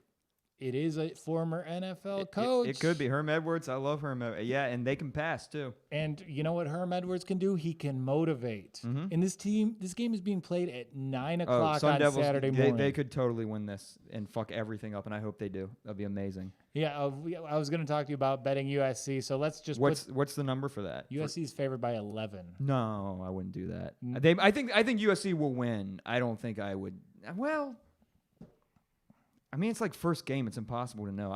it is a former NFL coach. It could be Herm Edwards. I love Herm. Yeah, and they can pass too. And you know what Herm Edwards can do? He can motivate. And this game is being played at 9 o'clock on Devils, Saturday morning. They could totally win this and fuck everything up, and I hope they do. That'd be amazing. Yeah, I was going to talk to you about betting USC. So let's just what's the number for that? USC is favored by 11. No, I wouldn't do that. I think USC will win. I don't think I would. Well, I mean, it's like first game. It's impossible to know.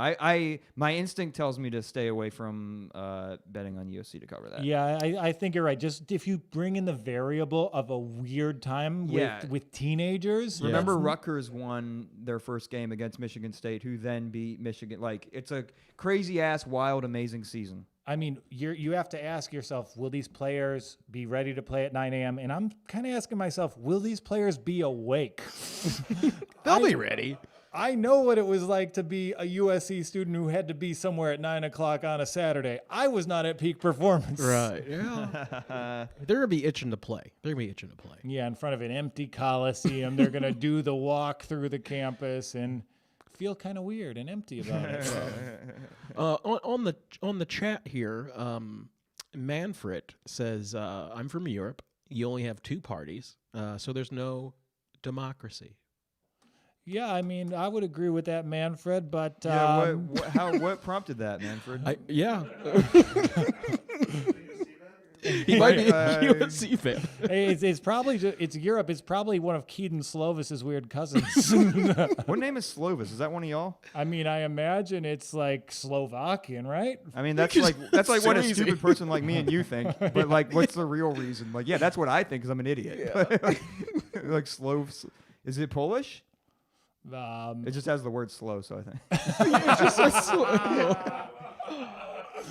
My instinct tells me to stay away from betting on USC to cover that. Yeah, I think you're right. Just if you bring in the variable of a weird time with teenagers. Remember Rutgers won their first game against Michigan State, who then beat Michigan. Like, it's a crazy-ass, wild, amazing season. I mean, you have to ask yourself, will these players be ready to play at 9 a.m.? And I'm kind of asking myself, will these players be awake? They'll be ready. I know what it was like to be a USC student who had to be somewhere at 9 o'clock on a Saturday. I was not at peak performance. Right. Yeah. They're going to be itching to play. Yeah, in front of an empty Coliseum. They're going to do the walk through the campus and feel kind of weird and empty about it. On the chat here, Manfred says, I'm from Europe. You only have 2 parties, so there's no democracy. Yeah, I mean, I would agree with that, Manfred, but... what prompted that, Manfred? He might be a USC fan. It's probably it's Europe. It's probably one of Keaton Slovis's weird cousins. What name is Slovis? Is that one of y'all? I mean, I imagine it's like Slovakian, right? I mean, that's like what a stupid person like me and you think. But like, what's the real reason? Like, yeah, that's what I think because I'm an idiot. Yeah. Like Slovs. Is it Polish? It just has the word slow, so I think.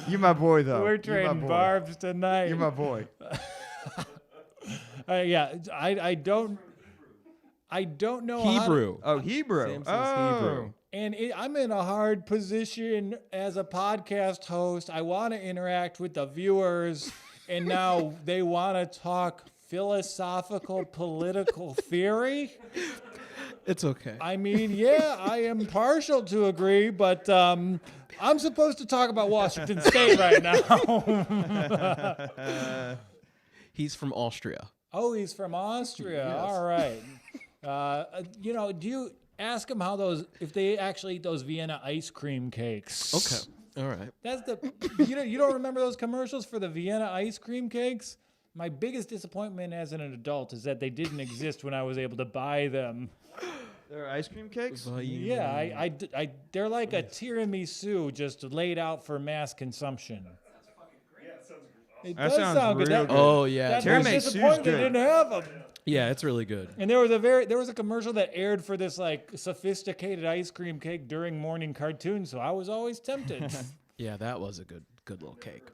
You my boy, though. We're trading barbs tonight. You're my boy. Yeah, I don't know Hebrew. Hebrew. Hebrew. And I'm in a hard position as a podcast host. I want to interact with the viewers, and now they want to talk philosophical political theory. It's okay. I mean, yeah, I am partial to agree, but I'm supposed to talk about Washington State right now. He's from Austria. Oh, he's from Austria. Yes. All right. Do you ask him if they actually eat those Vienna ice cream cakes? Okay. All right. That's you don't remember those commercials for the Vienna ice cream cakes? My biggest disappointment as an adult is that they didn't exist when I was able to buy them. They're ice cream cakes? Yeah, they're like a tiramisu just laid out for mass consumption. That's fucking great. Yeah, that sounds good. Oh, yeah. Tiramisu disappointed they didn't have them. Yeah, it's really good. And there was a commercial that aired for this like sophisticated ice cream cake during morning cartoons, so I was always tempted. Yeah, that was a good little cake.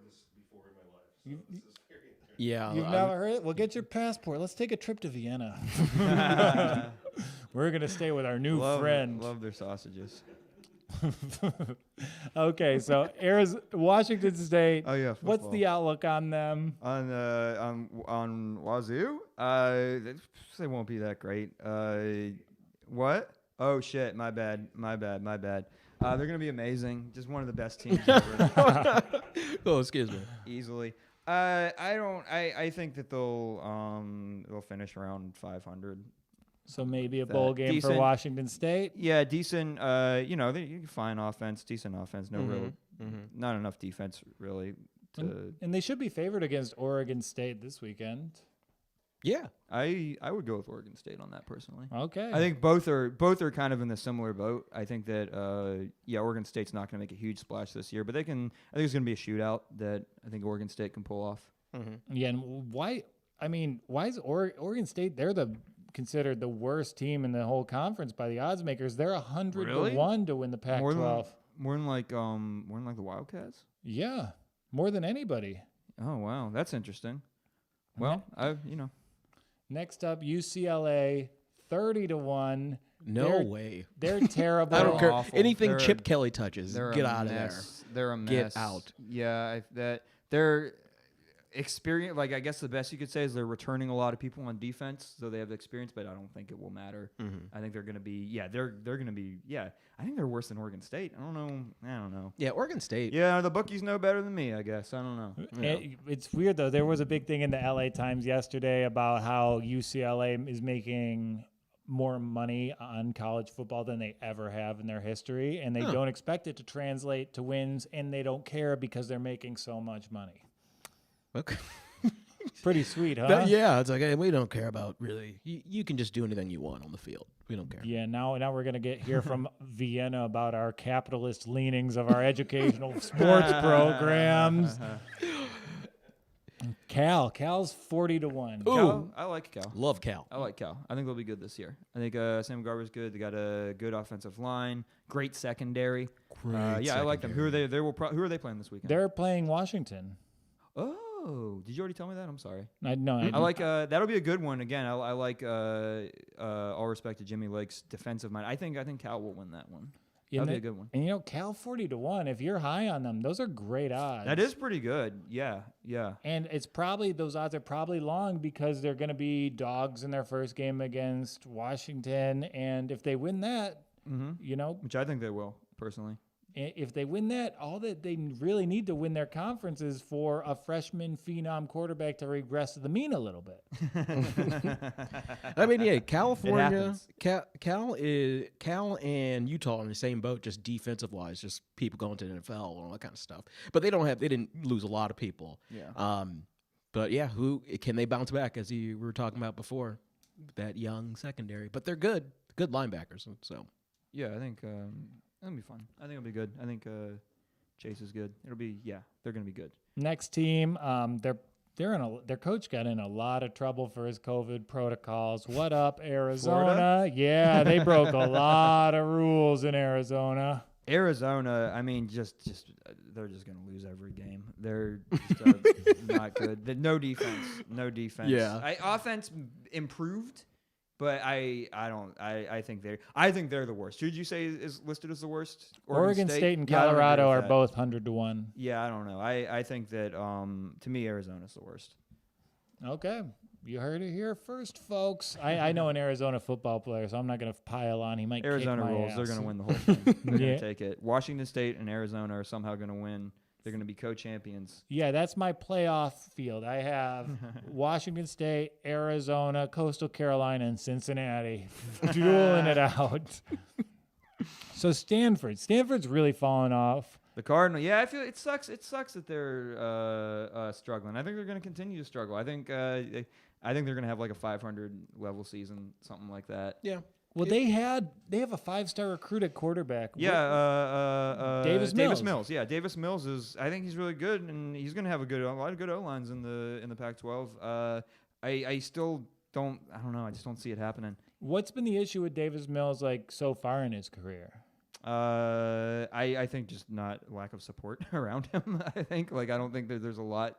Yeah, You've never heard it? Well, get your passport. Let's take a trip to Vienna. We're going to stay with our new friend. Love their sausages. Okay, so Washington State. Oh yeah. What's Football. the outlook on them? On Wazoo? They won't be that great. What? Oh shit! My bad. They're gonna be amazing. Just one of the best teams ever. Oh, excuse me. Easily. I think that they'll finish around 500. So maybe a bowl game for decent. Washington State. Yeah, decent. Fine offense, decent offense. Not enough defense really. And they should be favored against Oregon State this weekend. Yeah. I would go with Oregon State on that personally. Okay. I think both are kind of in the similar boat. I think that Oregon State's not going to make a huge splash this year, but they can. I think it's going to be a shootout that I think Oregon State can pull off. Mm-hmm. Yeah, and why? I mean, why is Oregon State? They're considered the worst team in the whole conference by the odds makers. They're 100-1 to win the Pac-12. More than like the Wildcats. Yeah, more than anybody. Oh wow, that's interesting. Well, Next up, UCLA, 30-1. No way. They're terrible. I don't care. Awful. Anything Chip Kelly touches, get out of there. They're a mess. Get out. Yeah, they're experience. Like I guess the best you could say is they're returning a lot of people on defense, so they have the experience. But I don't think it will matter. Mm-hmm. I think they're going to be. Yeah, they're going to be. Yeah, I think they're worse than Oregon State. I don't know. Yeah, Oregon State. Yeah, the bookies know better than me. I guess I don't know. It's weird though. There was a big thing in the LA Times yesterday about how UCLA is making more money on college football than they ever have in their history, and they don't expect it to translate to wins, and they don't care because they're making so much money. Okay. Pretty sweet, huh? Yeah, it's like, hey, we don't care about really. You can just do anything you want on the field. We don't care. Yeah, now we're going to hear from Vienna about our capitalist leanings of our educational sports programs. Cal's 40-1. Cal, I like Cal. Love Cal. I like Cal. I think they'll be good this year. I think Sam Garber's good. They got a good offensive line, great secondary. I like them. Who are they? Who are they playing this weekend? They're playing Washington. Oh, did you already tell me that? I'm sorry. No, I like that'll be a good one. Again, I like all respect to Jimmy Lake's defensive mind. I think Cal will win that one. That'll be a good one. And Cal 40-1. If you're high on them, those are great odds. That is pretty good. Yeah. And those odds are probably long because they're going to be dogs in their first game against Washington, and if they win that, which I think they will personally. If they win that, all that they really need to win their conference is for a freshman phenom quarterback to regress to the mean a little bit. I mean, yeah, California, Cal and Utah are in the same boat, just defensive wise, just people going to the NFL and all that kind of stuff. But they didn't lose a lot of people. Yeah. But yeah, who can they bounce back as we were talking about before? That young secondary, but they're good linebackers. So yeah, I think. That'll be fun. I think it'll be good. I think Chase is good. They're going to be good. Next team, their coach got in a lot of trouble for his COVID protocols. What up, Arizona? Florida? Yeah, they broke a lot of rules in Arizona. Arizona, I mean, just they're just going to lose every game. They're just, not good. No defense. Yeah. Offense improved. But I think they're the worst. Should you say is listed as the worst? Oregon State and Colorado are both 100-1. Yeah, I don't know. I think that to me Arizona's the worst. Okay, you heard it here first, folks. I know an Arizona football player, so I'm not going to pile on. He might Arizona kick my rules. ass. They're going to win the whole thing. They're going to take it. Washington State and Arizona are somehow going to win. They're going to be co-champions. Yeah, that's my playoff field. I have Washington State, Arizona, Coastal Carolina, and Cincinnati dueling it out. So Stanford's really fallen off. The Cardinal, yeah, I feel it sucks. It sucks that they're struggling. I think they're going to continue to struggle. I think they're going to have like a 500 level season, something like that. yeah. Well, they have a 5-star recruit at quarterback. Yeah, Davis Mills. Yeah, Davis Mills is. I think he's really good, and he's going to have a lot of good O-lines in the Pac-12. I still don't. I don't know. I just don't see it happening. What's been the issue with Davis Mills like so far in his career? I think just not lack of support around him. I think I don't think that there's a lot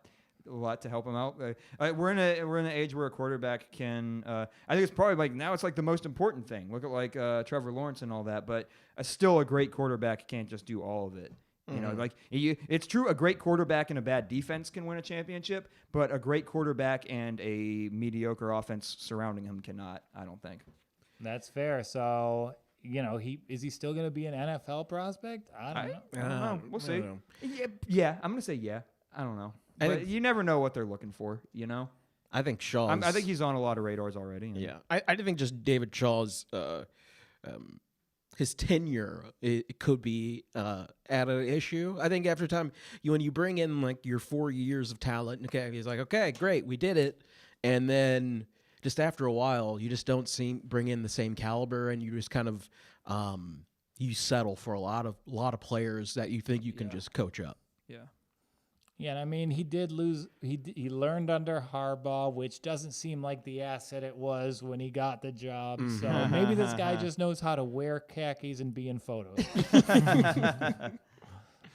a lot to help him out. We're in an age where a quarterback can. I think it's probably like now it's like the most important thing. Look at like Trevor Lawrence and all that, but still a great quarterback can't just do all of it. You know, like it's true. A great quarterback and a bad defense can win a championship, but a great quarterback and a mediocre offense surrounding him cannot. I don't think. That's fair. So, is he still going to be an NFL prospect? I don't know. We'll see. Yeah, I'm going to say yeah. I don't know. But you never know what they're looking for, I think Shaw's... I think he's on a lot of radars already. Yeah. I think just David Shaw's... his tenure, it could be at an issue. I think after time, when you bring in like your 4 years of talent, okay, he's like, okay, great, we did it. And then just after a while, you just don't bring in the same caliber, and you just kind of you settle for a lot of players that you think you can just coach up. Yeah. Yeah, and I mean, he did lose. He learned under Harbaugh, which doesn't seem like the asset it was when he got the job. So maybe this guy just knows how to wear khakis and be in photos.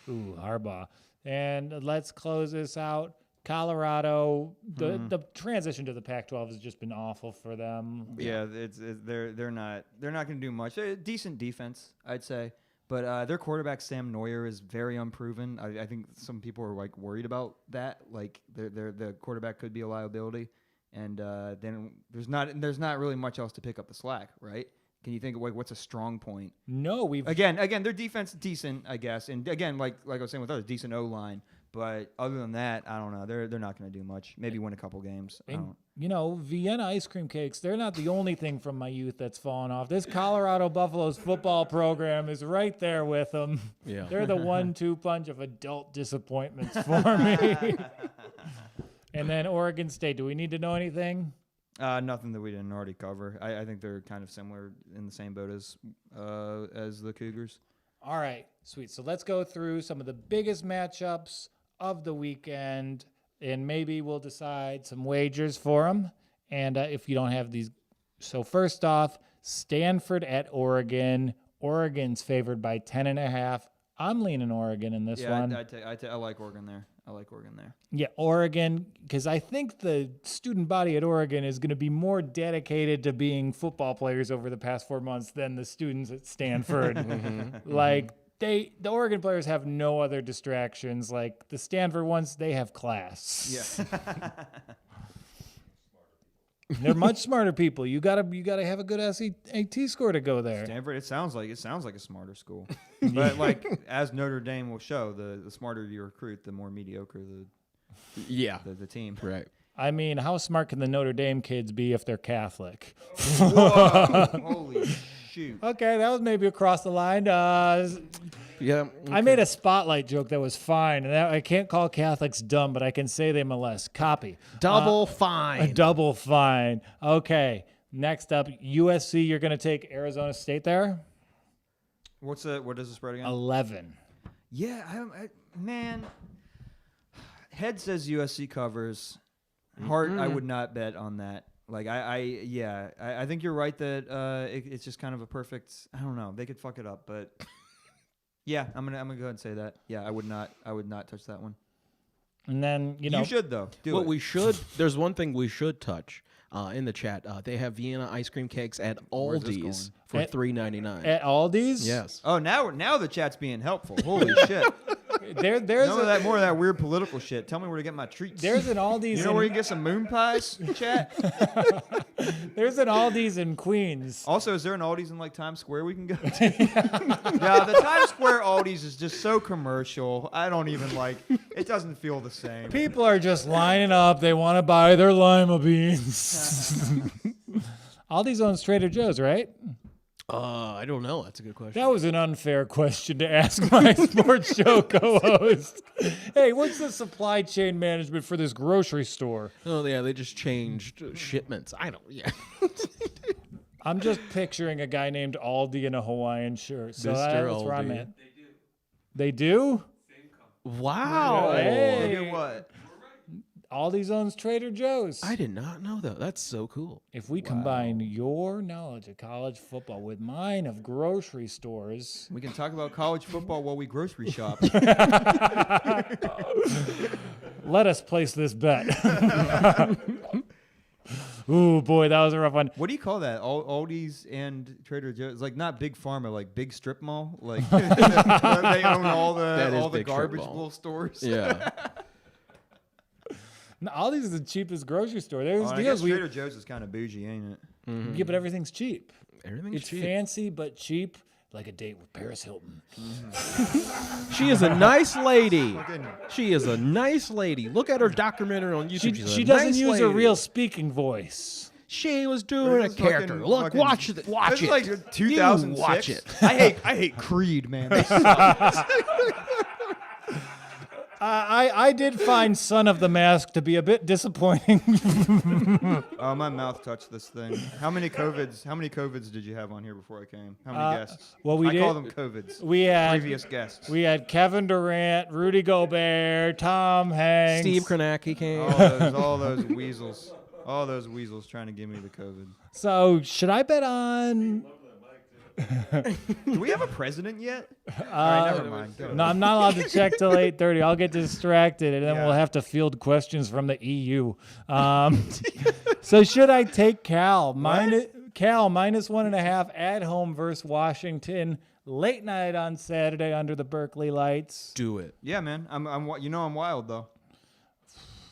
Ooh, Harbaugh. And let's close this out. Colorado, the transition to the Pac-12 has just been awful for them. Yeah, they're not going to do much. They're a decent defense, I'd say. But their quarterback, Sam Neuer, is very unproven. I think some people are like worried about that. Like the quarterback could be a liability, and then there's not really much else to pick up the slack, right? Can you think of like what's a strong point? No, again their defense decent, I guess, and again like I was saying with others, decent O-line. But other than that, I don't know. They're not going to do much. Maybe win a couple games. And, Vienna ice cream cakes, they're not the only thing from my youth that's fallen off. This Colorado Buffaloes football program is right there with them. Yeah. They're the 1-2 punch of adult disappointments for me. And then Oregon State. Do we need to know anything? Nothing that we didn't already cover. I think they're kind of similar in the same boat as the Cougars. All right, sweet. So let's go through some of the biggest matchups of the weekend, and maybe we'll decide some wagers for them. And if you don't have these, so first off, Stanford at Oregon. Oregon's favored by 10.5. I'm leaning Oregon in this one. I like Oregon there. Yeah, Oregon, because I think the student body at Oregon is going to be more dedicated to being football players over the past 4 months than the students at Stanford. Like, the Oregon players have no other distractions. Like, the Stanford ones, they have class. Yeah. They're much smarter people. You gotta have a good SAT score to go there. Stanford, it sounds like a smarter school, but like as Notre Dame will show, the smarter you recruit, the more mediocre the team. Right. I mean, how smart can the Notre Dame kids be if they're Catholic? Whoa, holy shoot! Okay, that was maybe across the line. Yeah. Okay. I made a spotlight joke that was fine, and I can't call Catholics dumb, but I can say they molest. Copy. Double fine. A double fine. Okay. Next up, USC. You're going to take Arizona State there. What is the spread again? 11. Yeah, man. Head says USC covers. Heart, I would not bet on that. Like I think you're right that it's just kind of a perfect. I don't know. They could fuck it up, but. Yeah, I'm gonna go ahead and say that. Yeah, I would not touch that one. And then you should though. We should. There's one thing we should touch in the chat. They have Vienna ice cream cakes at Aldi's for $3.99. At Aldi's? Yes. Oh, now the chat's being helpful. Holy shit. There's more of that weird political shit. Tell me where to get my treats. There's an Aldi's. You know where you can get some moon pies, chat? There's an Aldi's in Queens. Also, is there an Aldi's in like Times Square we can go to? Yeah, the Times Square Aldi's is just so commercial. I don't even it doesn't feel the same. People are just lining up. They want to buy their lima beans. Aldi's owns Trader Joe's, right? I don't know. That's a good question. That was an unfair question to ask my sports show co-host. Hey, what's the supply chain management for this grocery store? Oh, yeah, they just changed shipments. I don't, yeah. I'm just picturing a guy named Aldi in a Hawaiian shirt. So that's where I'm at. They do. They do? Same company. Wow. Hey. They do what? Aldi's owns Trader Joe's. I did not know that. That's so cool. If we combine your knowledge of college football with mine of grocery stores, We can talk about college football while we grocery shop. let us place this bet. Ooh, boy, that was a rough one. What do you call that? Aldi's and Trader Joe's, like not big pharma, like big strip mall, like they own all the big strip garbage mall. bowl stores. Yeah. No, Aldi's is the cheapest grocery store. There's I deals. guess Trader Joe's is kind of bougie, ain't it? Yeah, but everything's cheap. Everything's It's cheap. fancy but cheap, like a date with Paris Hilton. She is a nice lady. Fucking- She is a nice lady. Look at her documentary on YouTube. She's She a doesn't nice use a lady. real speaking voice. She was doing a This is character. fucking- Look, fucking- watch it. Watch This it. is like 2006. You watch it. I hate Creed, man. They suck. I did find Son of the Mask to be a bit disappointing. Oh, my mouth touched this thing. How many COVIDs did you have on here before I came? How many guests? well, we I call did- them COVIDs. we had Previous guests. we had Kevin Durant, Rudy Gobert, Tom Hanks, Steve Kornacki came. all those weasels. All those weasels trying to give me the COVID. So should I bet on? Do we have a president yet? All right, never mind. Go No, I'm not allowed to check till 8:30. I'll get distracted, and then Yeah. we'll have to field questions from the EU. So should I take Cal minus 1.5 at home versus Washington late night on Saturday under the Berkeley lights? Do it. Yeah, man. I'm wild though.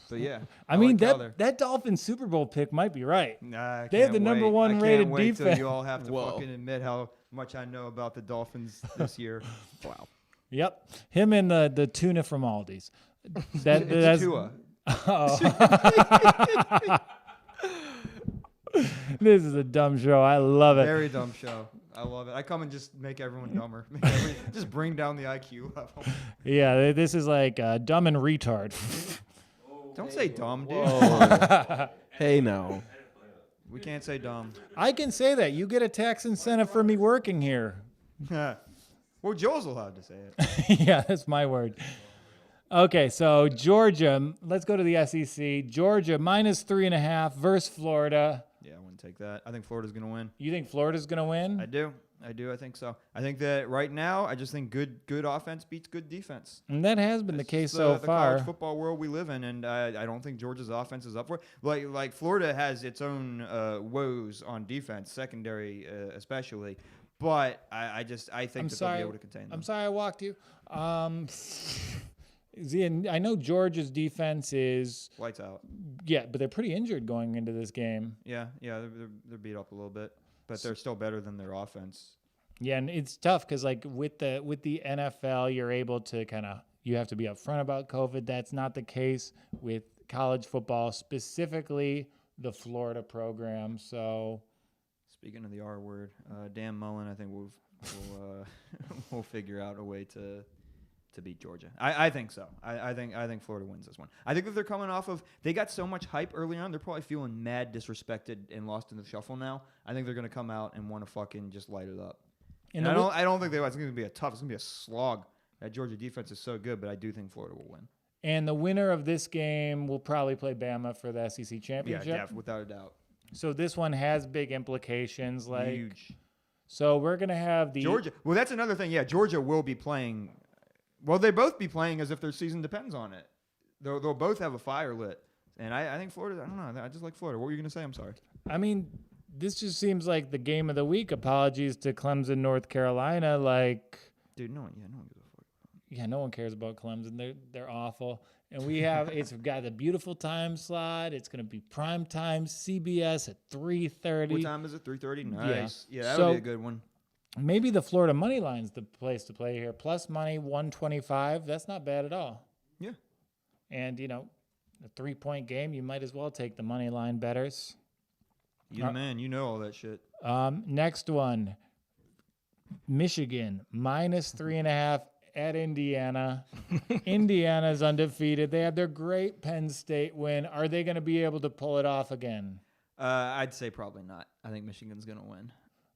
But yeah. I mean like Cal there. that Dolphins Super Bowl pick might be right. Nah, I They have can't the number wait. one I rated can't wait till defense. you all have to Whoa. fucking admit how much I know about the Dolphins this year. Wow. Yep, him and the tuna from Aldi's. That's It's Tua. This is a dumb show. I love it. Very dumb show. I love it. I come and just make everyone dumber. Just bring down the IQ level. Yeah, this is like dumb and retard. Don't say dumb, dude. Oh. Hey, now. We can't say dumb. I can say that. You get a tax incentive for me working here. Well, Joel's allowed to say it. Yeah, that's my word. Okay, so Georgia, let's go to the SEC. Georgia minus 3.5 versus Florida. Yeah, I wouldn't take that. I think Florida's going to win. You think Florida's going to win? I do. I think so. I think that right now, I just think good offense beats good defense. And that has been the It's case just, so the far. college football world we live in, and I don't think Georgia's offense is up for it. Like Florida has its own woes on defense, secondary especially. But I think that they'll be able to contain them. I'm sorry I walked you. I know Georgia's defense is, Lights out. yeah, but they're pretty injured going into this game. Yeah, they're beat up a little bit, but they're still better than their offense. Yeah, and it's tough because like with the NFL, you're able to you have to be upfront about COVID. That's not the case with college football, specifically the Florida program. So, Speaking of the R word, Dan Mullen, I think we'll figure out a way to beat Georgia. I think so. I think Florida wins this one. I think that they're coming off of, they got so much hype early on. They're probably feeling mad, disrespected, and lost in the shuffle now. I think they're going to come out and want to fucking just light it up. And I don't think it's going to be it's going to be a slog. That Georgia defense is so good, but I do think Florida will win. and the winner of this game will probably play Bama for the SEC championship. Yeah, without a doubt. So this one has big implications. Like, Huge. so we're gonna have the Georgia. Well, that's another thing. Yeah, Georgia will be playing. Well, they both be playing as if their season depends on it. They'll both have a fire lit. And I think Florida, I don't know. I just like Florida. What were you going to say? I'm sorry. I mean, this just seems like the game of the week. Apologies to Clemson, North Carolina. Like, Dude, no one gives a fuck. yeah, no one cares about Clemson. They're awful. And we have it's got a beautiful time slot. It's going to be prime time CBS at 3:30. What time is it? 3:30. Nice. Yeah, that So- would be a good one. Maybe the Florida money line's the place to play here. Plus money 125. That's not bad at all. Yeah. And a 3-point game, you might as well take the money line betters. You the man. You know all that shit. Next one, Michigan minus 3.5 at Indiana. Indiana's undefeated. They had their great Penn State win. Are they going to be able to pull it off again? I'd say probably not. I think Michigan's going to win.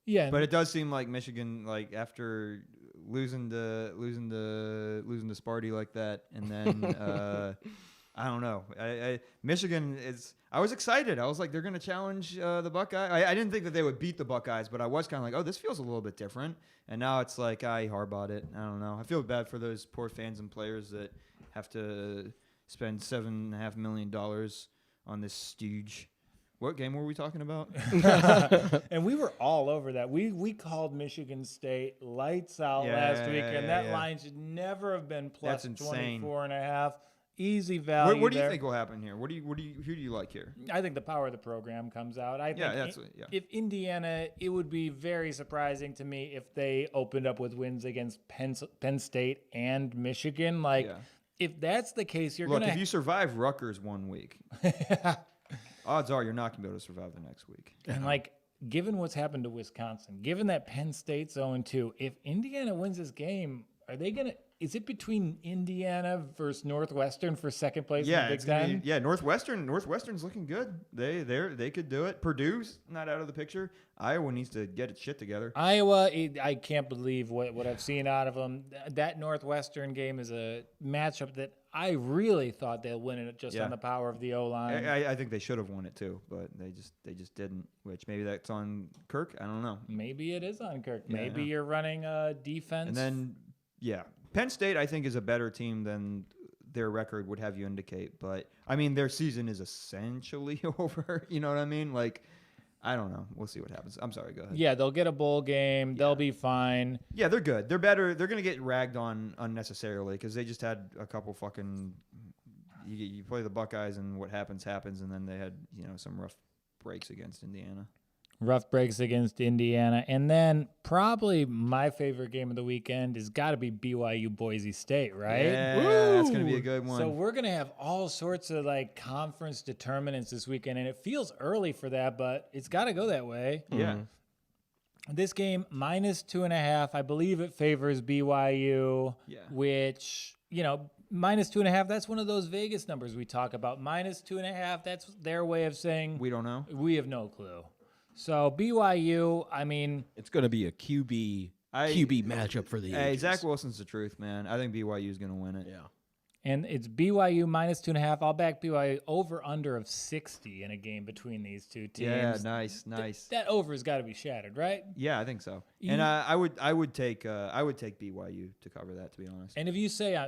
Yeah, But it does seem like Michigan, like after losing to Sparty like that, and then I don't know. Michigan is. I was excited. I was like, they're going to challenge the Buckeyes. I didn't think that they would beat the Buckeyes, but I was kind of like, oh, this feels a little bit different. And now it's like, I harbaught it. I don't know. I feel bad for those poor fans and players that have to spend $7.5 million on this stooge. What game were we talking about? And we were all over that. We called Michigan State lights out last week, and that line should never have been plus 24.5. Easy value. What do you think will happen here? Who do you like here? I think the power of the program comes out. I think if Indiana, it would be very surprising to me if they opened up with wins against Penn State and Michigan. If that's the case, if you survive Rutgers 1 week, odds are you're not going to be able to survive the next week. And given what's happened to Wisconsin, given that Penn State's 0-2, if Indiana wins this game, are they going to? Is it between Indiana versus Northwestern for second place in the Big Ten? Northwestern's looking good. They could do it. Purdue's not out of the picture. Iowa needs to get its shit together. Iowa, I can't believe what I've seen out of them. That Northwestern game is a matchup that I really thought they'll win it just on the power of the O-line. I think they should have won it too, but they just didn't. Which maybe that's on Kirk. I don't know. Maybe it is on Kirk. Maybe you're running a defense. And then Penn State, I think, is a better team than their record would have you indicate. But, I mean, their season is essentially over. You know what I mean? I don't know. We'll see what happens. I'm sorry. Go ahead. Yeah, they'll get a bowl game. They'll be fine. Yeah, they're good. They're better. They're going to get ragged on unnecessarily because they just had a couple fucking you play the Buckeyes and what happens, and then they had, some rough breaks against Indiana. Rough breaks against Indiana. And then probably my favorite game of the weekend has got to be Byu Boise State, right? Yeah, that's going to be a good one. So we're going to have all sorts of conference determinants this weekend, and it feels early for that, but it's got to go that way. Yeah. This game, -2.5, I believe it favors BYU, which, -2.5, that's one of those Vegas numbers we talk about. -2.5, that's their way of saying we don't know. We have no clue. So BYU, I mean, it's going to be a QB matchup for the ages. Zach Wilson's the truth, man. I think BYU is going to win it. Yeah. And it's BYU -2.5. I'll back BYU over under of 60 in a game between these two teams. Yeah, nice. That over has got to be shattered, right? Yeah, I think so. And I would take BYU to cover that, to be honest. And if you say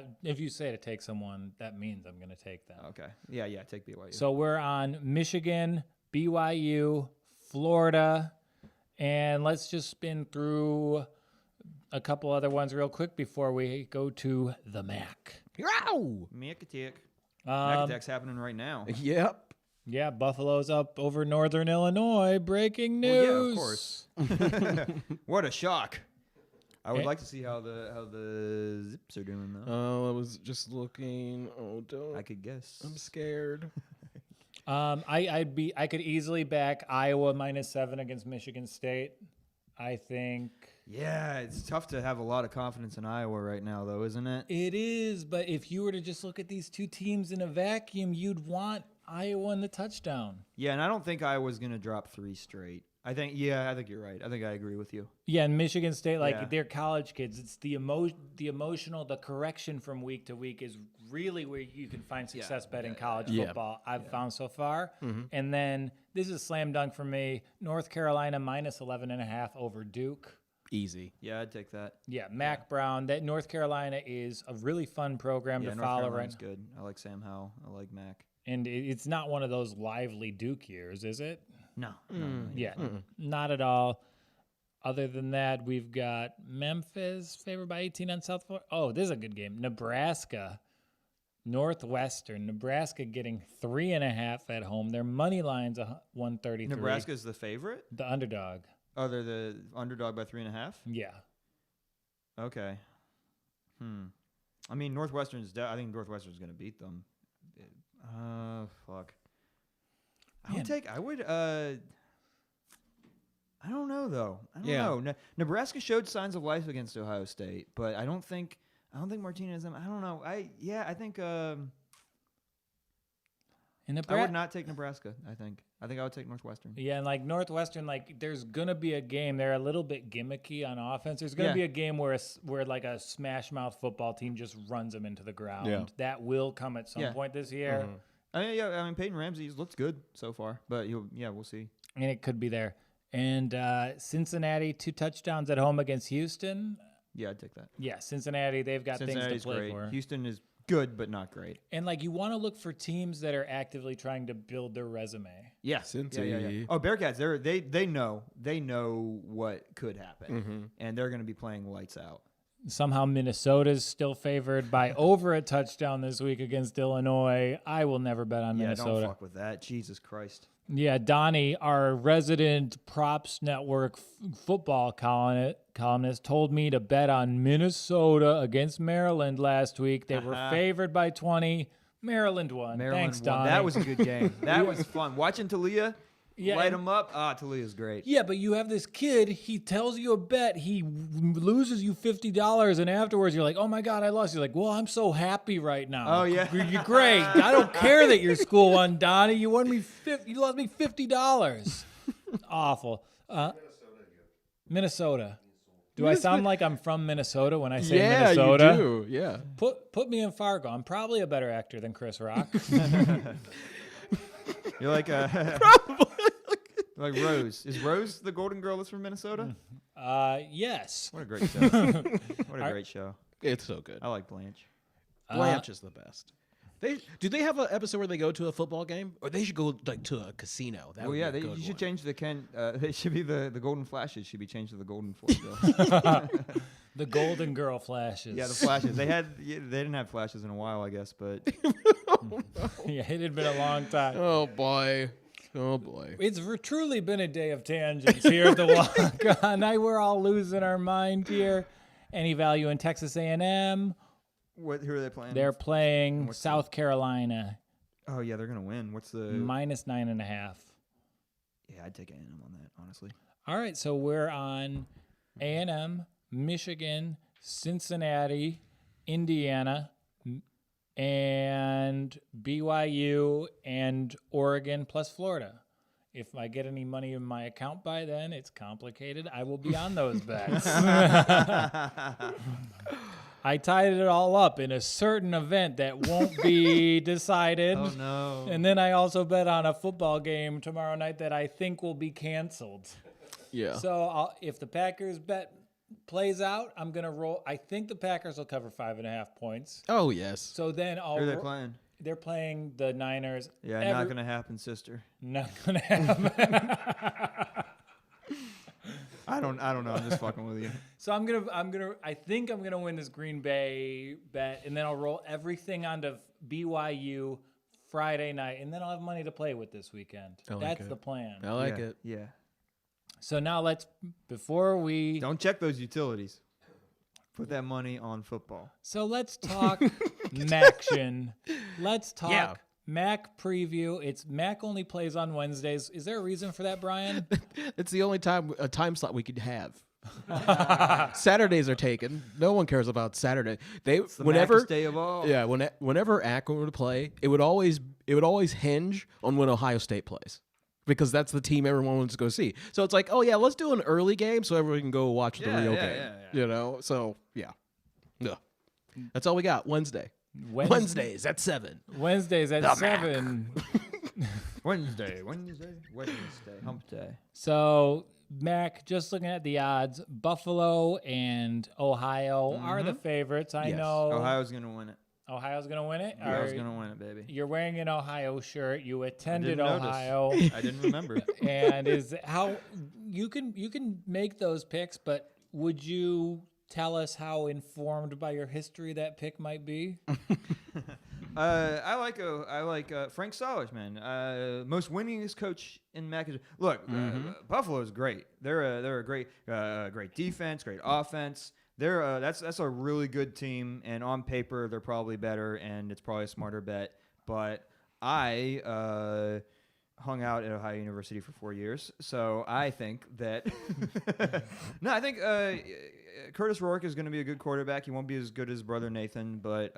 to take someone, that means I'm going to take them. Okay. Yeah, take BYU. So we're on Michigan, BYU, Florida, and let's just spin through a couple other ones real quick before we go to the MAC. Mac Attack. Mac Attack's happening right now. Yep. Yeah, Buffalo's up over Northern Illinois. Breaking news. Well, yeah, of course. What a shock. I would like to see how the Zips are doing though. Oh, I was just looking. Oh, don't. I could guess. I'm scared. I could easily back Iowa -7 against Michigan State. I think. Yeah, it's tough to have a lot of confidence in Iowa right now, though, isn't it? It is, but if you were to just look at these two teams in a vacuum, you'd want Iowa in the touchdown. Yeah, and I don't think Iowa's going to drop 3 straight. I think you're right. I think I agree with you. Yeah, and Michigan State, they're college kids. It's the emotional, the correction from week to week is really where you can find success betting college football. I've found so far. Mm-hmm. And then this is a slam dunk for me. North Carolina -11.5 over Duke. Easy. Yeah, I'd take that. Yeah, Mac Brown. That North Carolina is a really fun program to follow. North Carolina's good. I like Sam Howell. I like Mac. And it's not one of those lively Duke years, is it? No. Not at all. Other than that, we've got Memphis favored by 18 on South Florida. Oh, this is a good game. Nebraska, Northwestern. Nebraska getting 3.5 at home. Their money line's 133. Nebraska's the favorite? The underdog. Oh, they're the underdog by 3.5? Yeah. Okay. I mean, I think Northwestern's going to beat them. Fuck. I don't know though. I don't know. Nebraska showed signs of life against Ohio State, but I don't think Martinez. I don't know. I think. I would not take Nebraska. I think. I think I would take Northwestern. Yeah, and like Northwestern, like there's gonna be a game. They're a little bit gimmicky on offense. There's gonna be a game where like a smash mouth football team just runs them into the ground. Yeah. That will come at some point this year. Mm-hmm. I mean, Peyton Ramsey's looked good so far, but we'll see. And it could be there. And Cincinnati, 2 touchdowns at home against Houston. Yeah, I'd take that. Yeah, Cincinnati, they've got things to play great. for. Houston is good, but not great. And like you want to look for teams that are actively trying to build their resume. Yeah, Cincy. yeah. Oh, Bearcats, they know what could happen, and they're going to be playing lights out. Somehow Minnesota's still favored by over a touchdown this week against Illinois. I will never bet on Minnesota. Don't fuck with that. Jesus Christ. Yeah, Donnie, our resident Props Network football columnist, told me to bet on Minnesota against Maryland last week. They were favored by 20. Maryland won. Thanks, Donnie. That was a good game. That was fun. Watching Talia light him up. Talia's great. Yeah, but you have this kid, he tells you a bet, he loses you $50, and afterwards you're like, oh my God, I lost. You're like, well, I'm so happy right now. Oh, yeah. You're great. I don't care that your school won, Donnie. You lost me $50. Awful. Minnesota. Do I sound like I'm from Minnesota when I say Minnesota? Yeah, you do. Yeah. Put me in Fargo. I'm probably a better actor than Chris Rock. You're like like Rose. Is Rose the Golden Girl that's from Minnesota? Yes. What a great show. What a great show. It's so good. I like Blanche. Blanche is the best. Do they have an episode where they go to a football game, or they should go like to a casino? That would be a good you should one. change the they should be the Golden Flashes should be changed to the Golden Girls. The Golden Girl flashes. Yeah, the Flashes. They didn't have Flashes in a while, I guess, but Yeah, it had been a long time. Oh boy. It's truly been a day of tangents here at the Walk On. We're all losing our mind here. Any value in Texas A&M? who are they playing? They're playing South Carolina. Oh yeah, they're gonna win. What's the -9.5. Yeah, I'd take A&M on that, honestly. All right, so we're on A&M, Michigan, Cincinnati, Indiana, and BYU and Oregon plus Florida. If I get any money in my account by then, it's complicated. I will be on those bets. I tied it all up in a certain event that won't be decided. Oh, no. And then I also bet on a football game tomorrow night that I think will be canceled. Yeah. So if the Packers bet plays out, I'm going to roll. I think the Packers will cover 5.5 points. Oh yes. So then Who are they playing? They're playing the Niners. Yeah, not going to happen, sister. Not going to happen. I don't know. I'm just fucking with you. So I think I'm gonna win this Green Bay bet, and then I'll roll everything onto BYU Friday night, and then I'll have money to play with this weekend. That's the plan. I like it. Yeah. So now before we Don't check those utilities. Put that money on football. So let's talk Maction. Let's talk Yeah. Mac preview. Mac only plays on Wednesdays. Is there a reason for that, Brian? It's the only time slot we could have. Saturdays are taken. No one cares about Saturday. Mackest day of all. Yeah, whenever Akron would play, it would always hinge on when Ohio State plays, because that's the team everyone wants to go see. So it's like, oh yeah, let's do an early game so everyone can go watch the real game. Yeah. You know, so yeah, that's all we got. Wednesdays at 7. Wednesdays at 7. Wednesday. Hump day. So, Mac, just looking at the odds, Buffalo and Ohio are the favorites. I Yes. know. Ohio's going to win it. Ohio's going to win it? Ohio's going to win it, baby. You're wearing an Ohio shirt. You attended didn't notice. Ohio. I didn't remember. And you can make those picks, but would you tell us how informed by your history that pick might be? I like Frank Solich, man. Most winningest coach in Mac. Look, Buffalo is great. They're a great defense, great offense. That's a really good team, and on paper they're probably better, and it's probably a smarter bet. But I hung out at Ohio University for 4 years, so I think that Curtis Rourke is going to be a good quarterback. He won't be as good as brother Nathan, but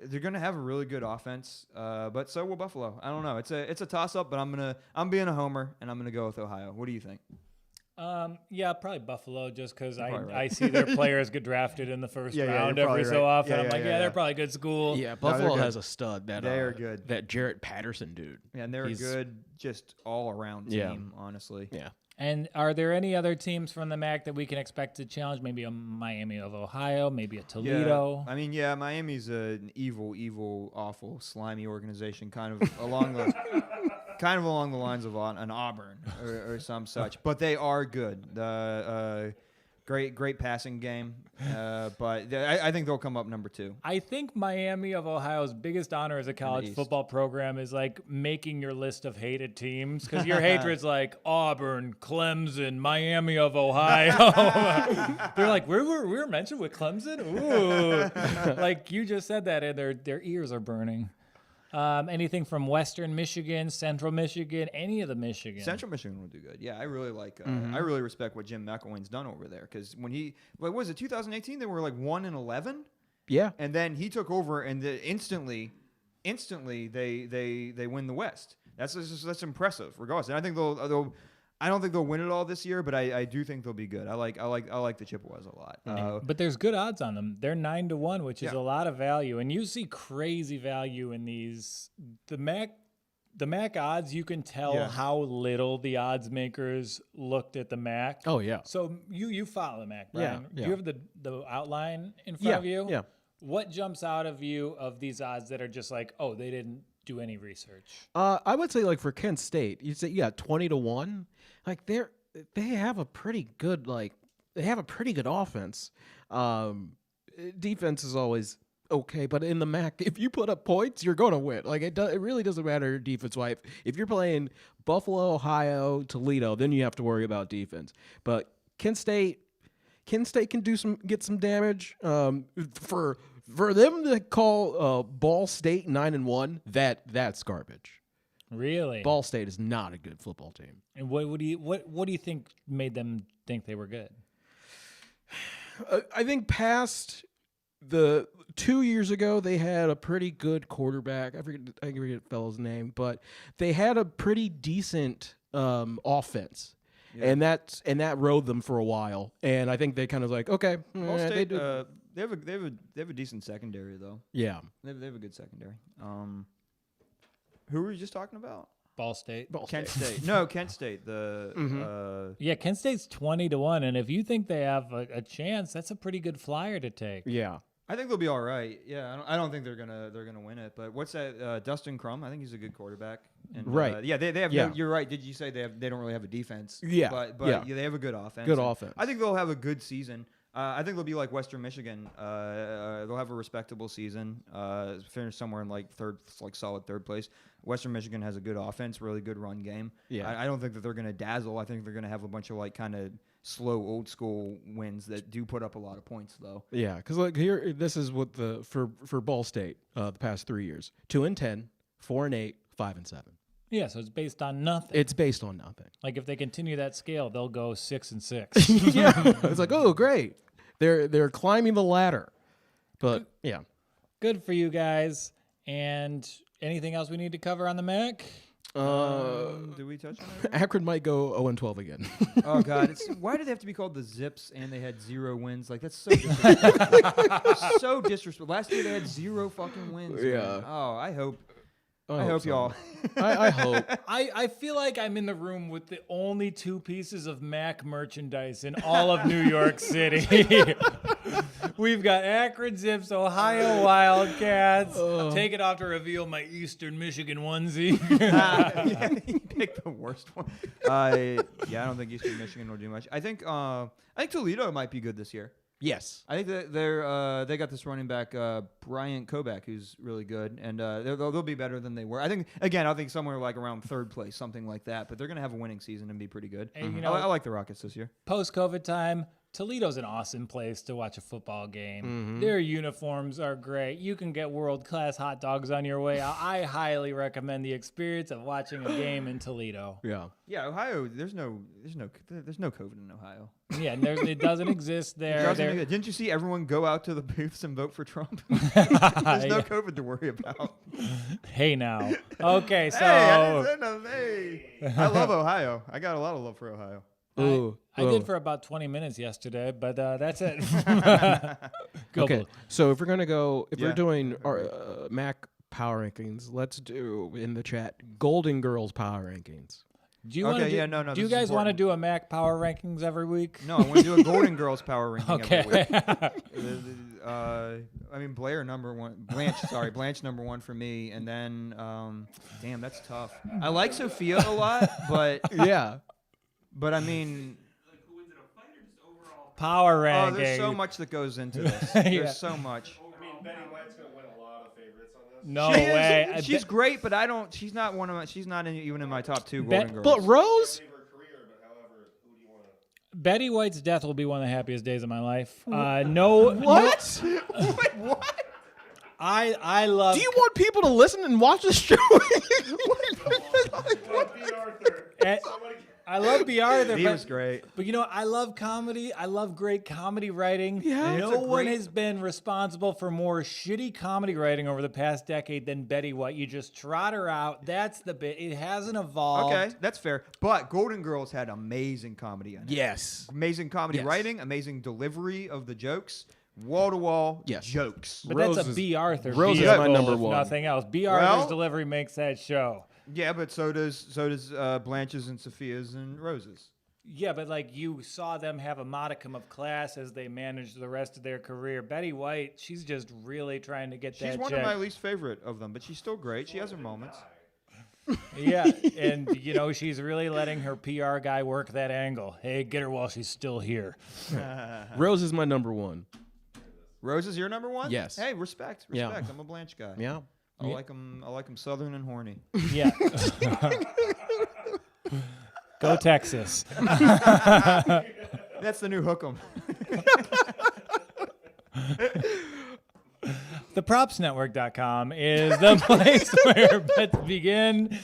they're going to have a really good offense. But so will Buffalo. I don't know. It's a toss up, but I'm being a homer and I'm gonna go with Ohio. What do you think? Yeah, probably Buffalo, just because Right. I see their players get drafted in the first Yeah, round you're every probably so right. often. Yeah, I'm yeah, like, yeah, they're yeah. probably a good school. Yeah, they're Buffalo good. has a stud. They are good. That Jarrett Patterson dude. Yeah, and they're a good, just all around team. Honestly. Yeah. And are there any other teams from the MAC that we can expect to challenge? Maybe a Miami of Ohio, maybe a Toledo. Yeah, I mean, Miami's an evil, awful, slimy organization, kind of along the lines of an Auburn or some such. But they are good. Great passing game. But I think they'll come up number 2. I think Miami of Ohio's biggest honor as a college East. football program is like making your list of hated teams, because your hatred's like Auburn, Clemson, Miami of Ohio. They're like, we were mentioned with Clemson? Ooh. Like you just said that, and their ears are burning. Anything from Western Michigan, Central Michigan, any of the Michigan. Central Michigan will do good. Yeah, I really like. I really respect what Jim McElwain's done over there, because when what was it, 2018? They were like 1-11. Yeah. And then he took over, and instantly they win the West. That's impressive, regardless. And I think I don't think they'll win it all this year, but I do think they'll be good. I like the Chippewas a lot. But there's good odds on them. They're 9-1, which is Yeah. a lot of value. And you see crazy value in these. The MAC odds, you can tell how little the odds makers looked at the MAC. Oh yeah. So you follow the MAC, Brian. Yeah. Do you have the outline in front of you? Yeah. What jumps out of you of these odds that are just like, oh, they didn't do any research? I would say, like, for Kent State, you say 20-1. Like they have a pretty good offense. Defense is always okay, but in the MAC, if you put up points, you're going to win. Like it really doesn't matter defense-wise. If you're playing Buffalo, Ohio, Toledo, then you have to worry about defense. But Kent State can get some damage. For them to call Ball State 9-1, that's garbage. Really? Ball State is not a good football team. And what do you think made them think they were good? I think past the 2 years ago, they had a pretty good quarterback. I forget the fellow's name, but they had a pretty decent offense. Yeah. And that rode them for a while. And I think they kind of like, okay, Ball State, they have a decent secondary though. Yeah, they have a good secondary. Who were you just talking about? Ball State. Kent State. No, Kent State. Yeah, Kent State's 20-1, and if you think they have a chance, that's a pretty good flyer to take. Yeah. I think they'll be all right. Yeah, I don't think they're gonna win it. But what's that? Dustin Crum. I think he's a good quarterback. And, right. Yeah, they have. Yeah. You're right. Did you say they don't really have a defense? Yeah. But yeah, they have a good offense. Good offense. I think they'll have a good season. I think they'll be like Western Michigan. They'll have a respectable season. Finish somewhere in like solid third place. Western Michigan has a good offense, really good run game. Yeah. I don't think that they're going to dazzle. I think they're going to have a bunch of like kind of slow old school wins that do put up a lot of points though. Yeah, because like here, this is what for Ball State the past 3 years: 2-10, 4-8, 5-7. Yeah, so it's based on nothing. It's based on nothing. Like if they continue that scale, they'll go 6-6. Yeah, it's like, oh great, they're climbing the ladder. But yeah, good for you guys. And anything else we need to cover on the MAC? Did we touch on that? Akron might go 0-12 again. Oh God! Why do they have to be called the Zips and they had 0 wins? Like that's so disrespectful. So disrespectful. Last year they had 0 fucking wins. Yeah. Man. Oh, I hope so. y'all. I hope. I feel like I'm in the room with the only 2 pieces of MAC merchandise in all of New York City. We've got Akron Zips, Ohio Wildcats. Take it off to reveal my Eastern Michigan onesie. Yeah, you picked the worst one. I don't think Eastern Michigan will do much. I think Toledo might be good this year. Yes. I think that they got this running back Bryant Koback, who's really good, and they'll be better than they were. I think somewhere like around 3rd place, something like that. But they're gonna have a winning season and be pretty good. And, I like the Rockets this year. Post-COVID time, Toledo's an awesome place to watch a football game. Mm-hmm. Their uniforms are great. You can get world-class hot dogs on your way out. I highly recommend the experience of watching a game in Toledo. Yeah. Yeah, Ohio. There's no COVID in Ohio. Yeah, it doesn't exist there. Didn't you see everyone go out to the booths and vote for Trump? There's no COVID to worry about. Hey, now. Okay, so I love Ohio. I got a lot of love for Ohio. I did for about 20 minutes yesterday, but that's it. Okay, so if we're gonna go, if we're Yeah. doing our Mac power rankings, let's do in the chat Golden Girls power rankings. Do you Okay, wanna do, yeah, no, do you this is guys want to important. do a Mac power rankings every week? No, I want to do a Golden Girls power ranking every Okay. week. I mean, Blanche number one for me, and then, damn, that's tough. I like Sophia a lot, but Yeah. I mean, Power ranking. there's so much that goes into this. Yeah. There's so much. I mean, Betty White's gonna win a lot of favorites on this. No She is- way. She's great, but I don't. She's not one of my. She's not even in my top two Bet- Golden But Girls. Rose? Save her career, but however, who do you want to? Betty White's death will be one of the happiest days of my life. No. What? Wait, what? I love. Do you want people to listen and watch the show? B. Arthur. I love B. Arthur, He was great. but you know, I love comedy. I love great comedy writing. Yeah, no it's a one great- has been responsible for more shitty comedy writing over the past decade than Betty White. You just trot her out. That's the bit. It hasn't evolved. Okay, that's fair. But Golden Girls had amazing comedy in it. Yes. Amazing comedy Yes. writing, amazing delivery of the jokes, wall to wall Yes. jokes. But Rose that's a is- B. Arthur. Rose is vehicle, my number if one. Nothing else. B. Well- Arthur's delivery makes that show. Yeah, but so does Blanche's and Sophia's and Rose's. Yeah, but like you saw them have a modicum of class as they managed the rest of their career. Betty White, she's just really trying to get She's that one check. of my least favorite of them, but she's still great. She has her moments. Yeah, and you know she's really letting her PR guy work that angle. Hey, get her while she's still here. Rose is my number one. Rose is your number one? Yes. Hey, respect. Yeah. I'm a Blanche guy. Yeah. I like them southern and horny. Yeah. Go Texas. That's the new hook 'em. ThePropsNetwork.com is the place where bets begin.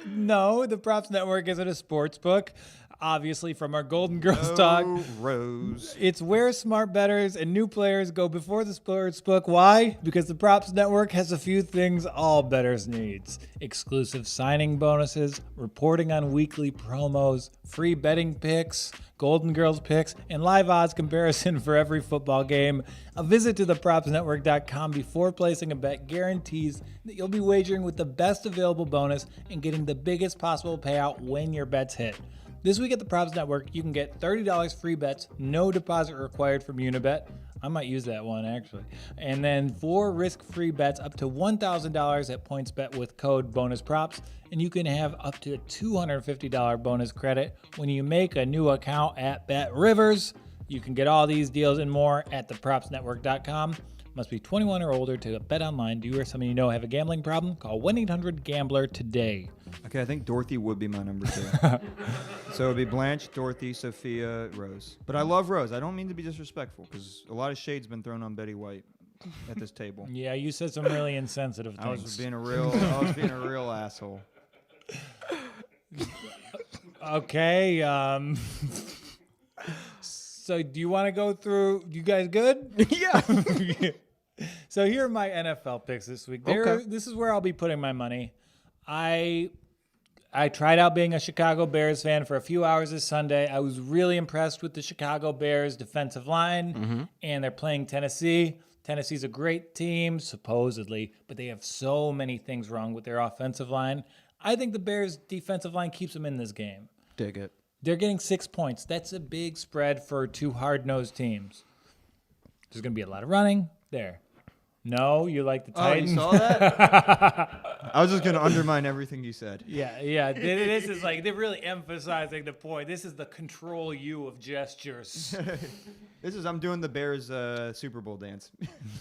No, the Props Network isn't a sports book. Obviously, from our Golden Girls talk. Oh, Rose. It's where smart bettors and new players go before the sports book. Why? Because the Props Network has a few things all bettors needs. Exclusive signing bonuses, reporting on weekly promos, free betting picks, Golden Girls picks, and live odds comparison for every football game. A visit to thepropsnetwork.com before placing a bet guarantees that you'll be wagering with the best available bonus and getting the biggest possible payout when your bets hit. This week at the Props Network, you can get $30 free bets, no deposit required from Unibet. I might use that one, actually. And then 4 risk-free bets up to $1,000 at PointsBet with code BONUSPROPS. And you can have up to a $250 bonus credit when you make a new account at BetRivers. You can get all these deals and more at thepropsnetwork.com. Must be 21 or older to bet online. Do you or someone you know have a gambling problem? Call 1-800-GAMBLER today. Okay, I think Dorothy would be my number 2. So it would be Blanche, Dorothy, Sophia, Rose. But I love Rose. I don't mean to be disrespectful because a lot of shade's been thrown on Betty White at this table. Yeah, you said some really insensitive I was things. being a real asshole. Okay. So do you want to go through? You guys good? Yeah. So here are my NFL picks this week. Okay. This is where I'll be putting my money. I tried out being a Chicago Bears fan for a few hours this Sunday. I was really impressed with the Chicago Bears defensive line, and they're playing Tennessee. Tennessee's a great team, supposedly, but they have so many things wrong with their offensive line. I think the Bears' defensive line keeps them in this game. Dig it. They're getting 6 points. That's a big spread for two hard-nosed teams. There's going to be a lot of running there. No, you like the Oh, you Titans? saw that? I was just going to undermine everything you said. Yeah. This is like, they're really emphasizing the point. This is the control you of gestures. I'm doing the Bears Super Bowl dance.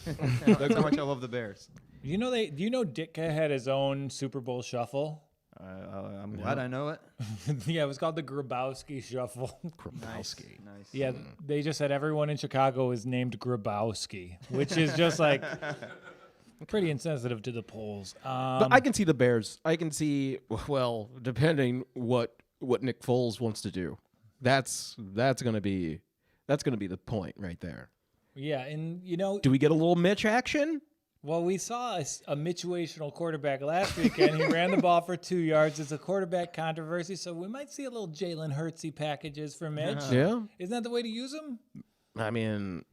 That's how much I love the Bears. Do you know Ditka had his own Super Bowl shuffle? I'm glad I know it. Yeah, it was called the Grabowski Shuffle. Grabowski. Nice. Yeah, they just said everyone in Chicago is named Grabowski, which is just like pretty insensitive to the polls. But I can see the Bears. I can see, well, depending what Nick Foles wants to do. That's gonna be the point right there. Yeah, and Do we get a little Mitch action? well, we saw a Mitchuational quarterback last weekend. He ran the ball for 2 yards. It's a quarterback controversy, so we might see a little Jalen Hurtsy packages for Mitch. Yeah. Isn't that the way to use him? I mean,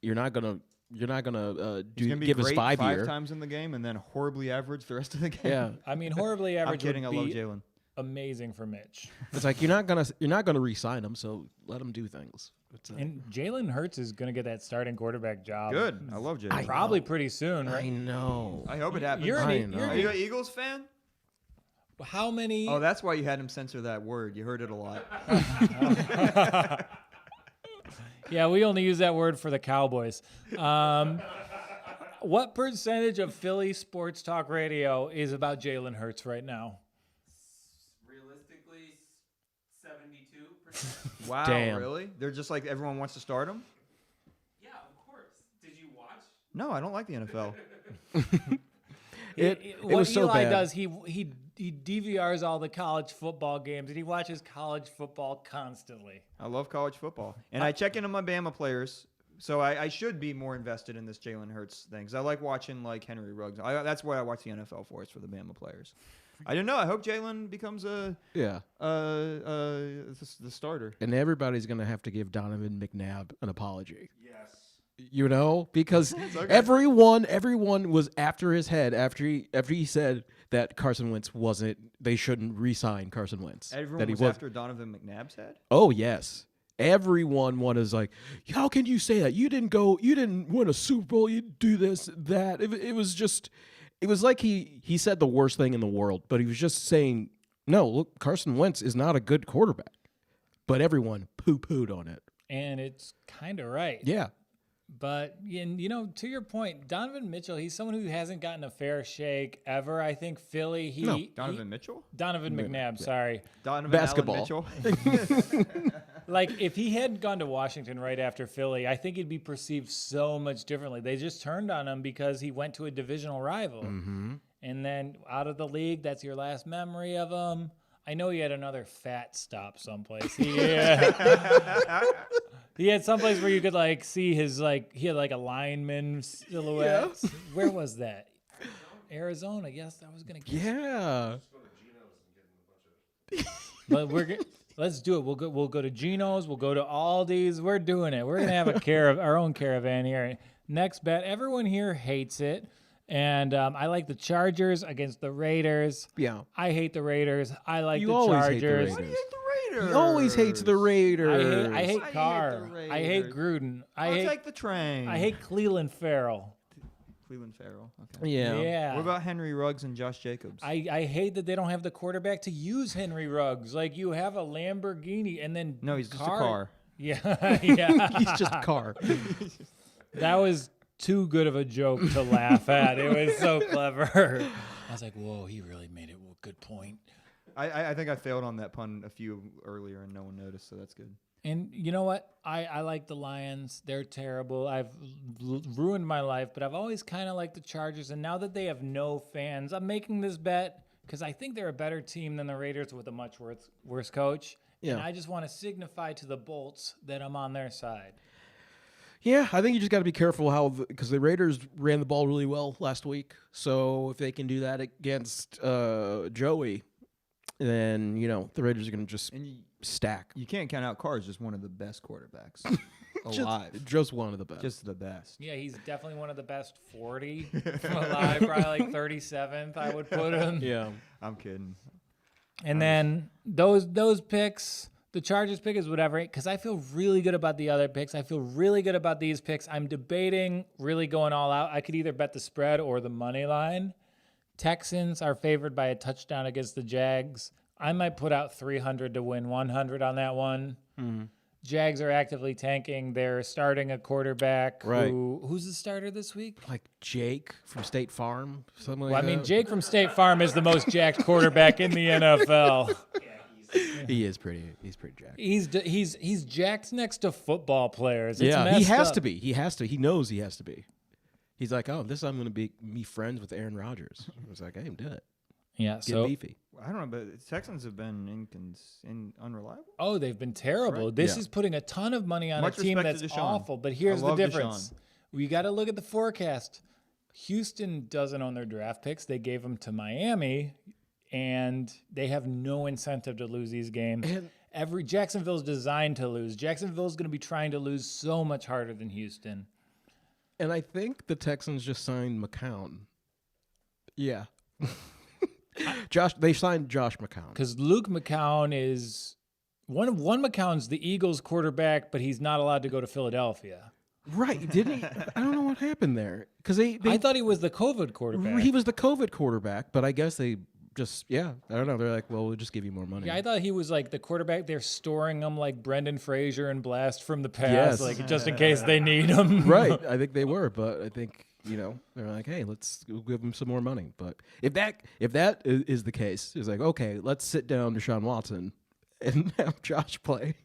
you're not gonna He's gonna be give us great 5 five year. times in the game and then horribly average the rest of the game. Yeah. I mean, horribly I'm average kidding. I would love be Jalen. amazing for Mitch. It's like you're not gonna re-sign him, so let him do things. And Jalen Hurts is going to get that starting quarterback job. Good. I love Jalen. Probably pretty soon, I right? know. I hope it happens. You're I an, know. you're Are an, you an Eagles fan? how many? Oh, that's why you had him censor that word. You heard it a lot. Yeah, we only use that word for the Cowboys. What percentage of Philly sports talk radio is about Jalen Hurts right now? Realistically, 72%. Wow, Damn. really? They're just like everyone wants to start him? Yeah, of course. Did you watch? No, I don't like the NFL. It What was so Eli bad. does, he DVRs all the college football games, and he watches college football constantly. I love college football. And I check in on my Bama players, so I should be more invested in this Jalen Hurts thing. 'Cause I like watching like Henry Ruggs. That's what I watch the NFL for, is for the Bama players. I don't know. I hope Jalen becomes the starter. And everybody's gonna have to give Donovan McNabb an apology. Yes. You know, because okay. everyone was after his head after he said that Carson Wentz they shouldn't re-sign Carson Wentz. Everyone that he was after Donovan McNabb's head? Oh yes. Everyone was like, how can you say that? You didn't win a Super Bowl, you do this, that. It was like he said the worst thing in the world, but he was just saying, no, look, Carson Wentz is not a good quarterback. But everyone poo-pooed on it. And it's kind of right. Yeah. But, to your point, Donovan Mitchell, he's someone who hasn't gotten a fair shake ever. I think Philly, Donovan Mitchell? Donovan McNabb, sorry. Donovan Basketball. Allen Mitchell? Like, if he hadn't gone to Washington right after Philly, I think he'd be perceived so much differently. They just turned on him because he went to a divisional rival. Mm-hmm. And then out of the league, that's your last memory of him. I know he had another fat stop someplace. He had someplace where you could see his he had a lineman silhouette. Yeah. Where was that? Arizona. Yes, I was gonna guess. Yeah. But let's do it. We'll go to Geno's. We'll go to Aldi's. We're doing it. We're gonna have our own caravan here. Next bet. Everyone here hates it. And I like the Chargers against the Raiders. Yeah. I hate the Raiders. I like You the always hate the Chargers. Raiders. Why do you hate the Raiders? He always hates the Raiders. I hate Why do you Carr. hate the I hate Raiders? Gruden. I'll take the train. I hate Cleveland Farrell. Cleveland Farrell. Okay. Yeah. What about Henry Ruggs and Josh Jacobs? I hate that they don't have the quarterback to use Henry Ruggs. Like, you have a Lamborghini and then No, he's just a car. Yeah, yeah. He's just a car. That was too good of a joke to laugh at. It was so clever. I was like, whoa, he really made it. Well, good point. I think I failed on that pun a few earlier and no one noticed, so that's good. And you know what? I like the Lions. They're terrible. I've ruined my life, but I've always kind of liked the Chargers. And now that they have no fans, I'm making this bet because I think they're a better team than the Raiders with a much worse coach. Yeah. And I just want to signify to the Bolts that I'm on their side. Yeah, I think you just got to be careful because the Raiders ran the ball really well last week. So if they can do that against Joey, then the Raiders are going to just And stack. you can't count out Carr as just one of the best quarterbacks alive. Just one of the best. Just the best. Yeah, he's definitely one of the best 40 alive. Probably 37th, I would put him. Yeah. I'm kidding. And then those picks, the Chargers pick is whatever, because I feel really good about the other picks. I feel really good about these picks. I'm debating really going all out. I could either bet the spread or the money line. Texans are favored by a touchdown against the Jags. I might put out 300 to win 100 on that one. Mm-hmm. Jags are actively tanking. They're starting a quarterback Right. who's the starter this week? Like Jake from State Farm, something like Well, I that. mean, Jake from State Farm is the most jacked quarterback in the NFL. He's pretty jacked. He's jacked next to football players. It's Yeah, he messed has up. to be. He has to. He knows he has to be. He's like, oh, this I'm going to be friends with Aaron Rodgers. I was like, hey, do it. Yeah, Get so beefy. I don't know, but the Texans have been unreliable. oh, they've been terrible. Right. This Yeah. is putting a ton of money on Much a team respect that's to Deshaun. awful. But here's I the love difference. Deshaun. We got to look at the forecast. Houston doesn't own their draft picks. They gave them to Miami, and they have no incentive to lose these games. And Jacksonville's designed to lose. Jacksonville's going to be trying to lose so much harder than Houston. And I think the Texans just signed McCown. Yeah. They signed Josh McCown. Because Luke McCown is one McCown's the Eagles quarterback, but he's not allowed to go to Philadelphia. Right, didn't he? I don't know what happened there. Because I thought he was the COVID quarterback. he was the COVID quarterback, but I guess they just, I don't know. They're like, well, we'll just give you more money. Yeah, I thought he was like the quarterback. They're storing him like Brendan Fraser and Blast from the past, Yes. like just in case they need him. Right, I think they were, but I think, they're like, hey, let's give him some more money. But if that is the case, it's like, okay, let's sit down Deshaun Watson and have Josh play,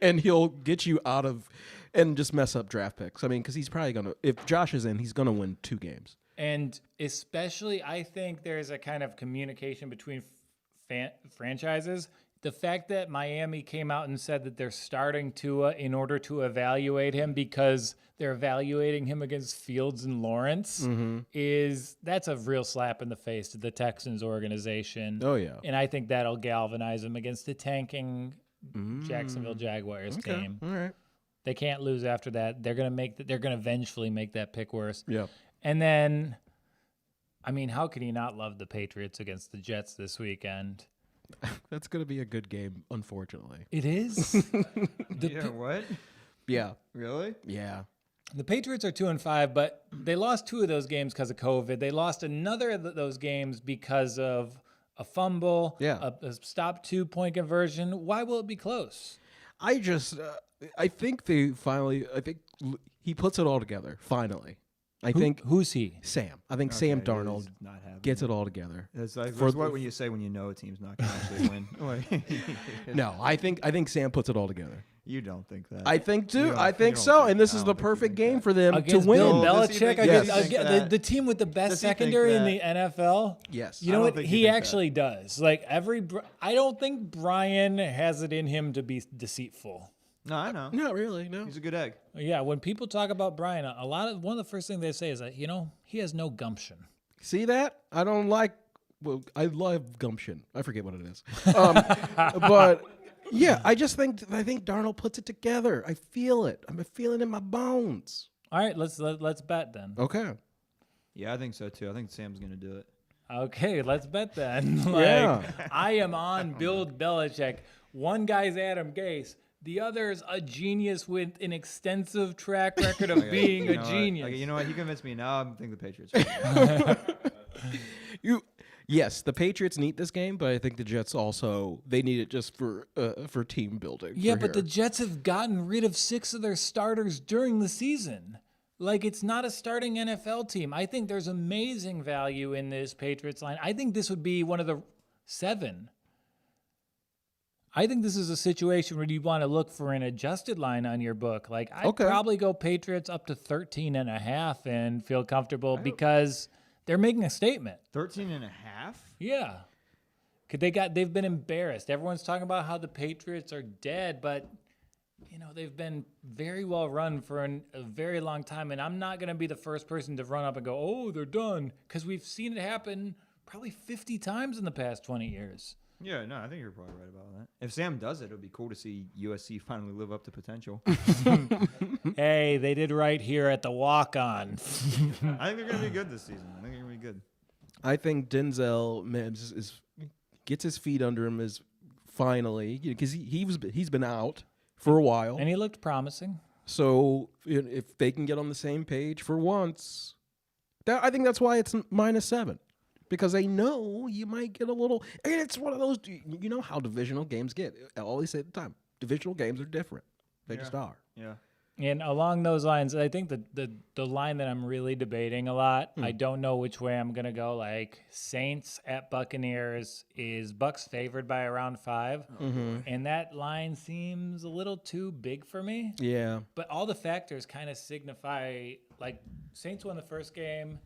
and he'll get you out of and just mess up draft picks. I mean, because he's probably gonna, if Josh is in, he's gonna win 2 games. And especially, I think there's a kind of communication between franchises. The fact that Miami came out and said that they're starting Tua in order to evaluate him because they're evaluating him against Fields and Lawrence that's a real slap in the face to the Texans organization. Oh yeah, And I think that'll galvanize them against the tanking Jacksonville Jaguars team. All right. They can't lose after that. They're gonna vengefully make that pick worse. Yeah. And then, I mean, how can you not love the Patriots against the Jets this weekend? That's gonna be a good game, unfortunately. It is. What? Yeah. Really? Yeah. The Patriots are 2-5, but they lost 2 of those games because of COVID. They lost another of those games because of a fumble, Yeah. a stop 2-point conversion. Why will it be close? I think he puts it all together, finally. I think Who's he? Sam. I think Sam Okay, Darnold he's not having gets it all together. It's like For that's the- what when you say when you know a team's not going to actually win. Like, No, I think Sam puts it all together. you don't think that. I think too. don't- I you think don't so, think- and this I is don't the think you perfect think game that. for them Against to win. Bill Does he Belichick, think against, that? the team with the best Does he think secondary in that? the NFL. Yes. You I know don't what? think He you think actually does. Like I don't think Brian has it in him to be deceitful. No, I know. Not really. No. He's a good egg. Yeah, when people talk about Brian, one of the first things they say is that he has no gumption. See that? I don't like. Well, I love gumption. I forget what it is. But yeah, I think Darnold puts it together. I feel it. I'm feeling it in my bones. All right, let's bet then. Okay. Yeah, I think so too. I think Sam's going to do it. Okay, let's bet then. Yeah. I am on Bill Belichick. One guy's Adam Gase. The other is a genius with an extensive track record of being a genius. Okay, you know what? You convinced me. Now I think the Patriots. Yes, the Patriots need this game, but I think the Jets also they need it just for team building. Yeah, for but the here. Jets have gotten rid of 6 of their starters during the season. Like, it's not a starting NFL team. I think there's amazing value in this Patriots line. I think this would be one of the 7. I think this is a situation where you want to look for an adjusted line on your book. Like, I'd Okay. probably go Patriots up to 13.5 and feel comfortable because they're making a statement. 13.5? Yeah. 'Cause they've been embarrassed. Everyone's talking about how the Patriots are dead, but they've been very well run for a very long time, and I'm not going to be the first person to run up and go, "Oh, they're done," because we've seen it happen probably 50 times in the past 20 years. Yeah, no, I think you're probably right about that. If Sam does it, it'll be cool to see USC finally live up to potential. Hey, they did right here at the Walk On. I think they're going to be good this season. I think they're going to be good. I think Denzel gets his feet under him is finally because he's been out for a while, And he looked promising. so if they can get on the same page for once, I think that's why it's -7 because they know you might get a little. And it's one of those. You know how divisional games get. I always say at the time, divisional games are different. They just are. Yeah. And along those lines, I think the line that I'm really debating a lot, I don't know which way I'm going to go. Like Saints at Buccaneers, is Bucks favored by around 5? And that line seems a little too big for me. Yeah. But all the factors kind of signify, like Saints won the first game.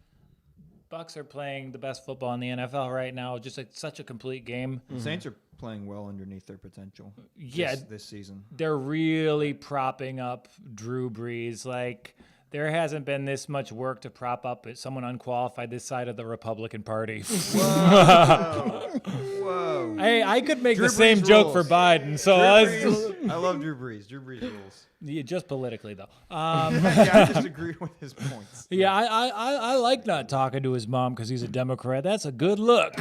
Bucks are playing the best football in the NFL right now. Just like such a complete game. Saints are playing well underneath their potential. Yeah. This season. They're really propping up Drew Brees. Like, there hasn't been this much work to prop up someone unqualified this side of the Republican Party. Whoa. Hey, I could make Drew the same Brees joke rules. for Biden. So I love Drew Brees. Drew Brees rules. yeah, just politically, though. Yeah, I just agree with his points. Yeah, I like not talking to his mom because he's a Democrat. That's a good look.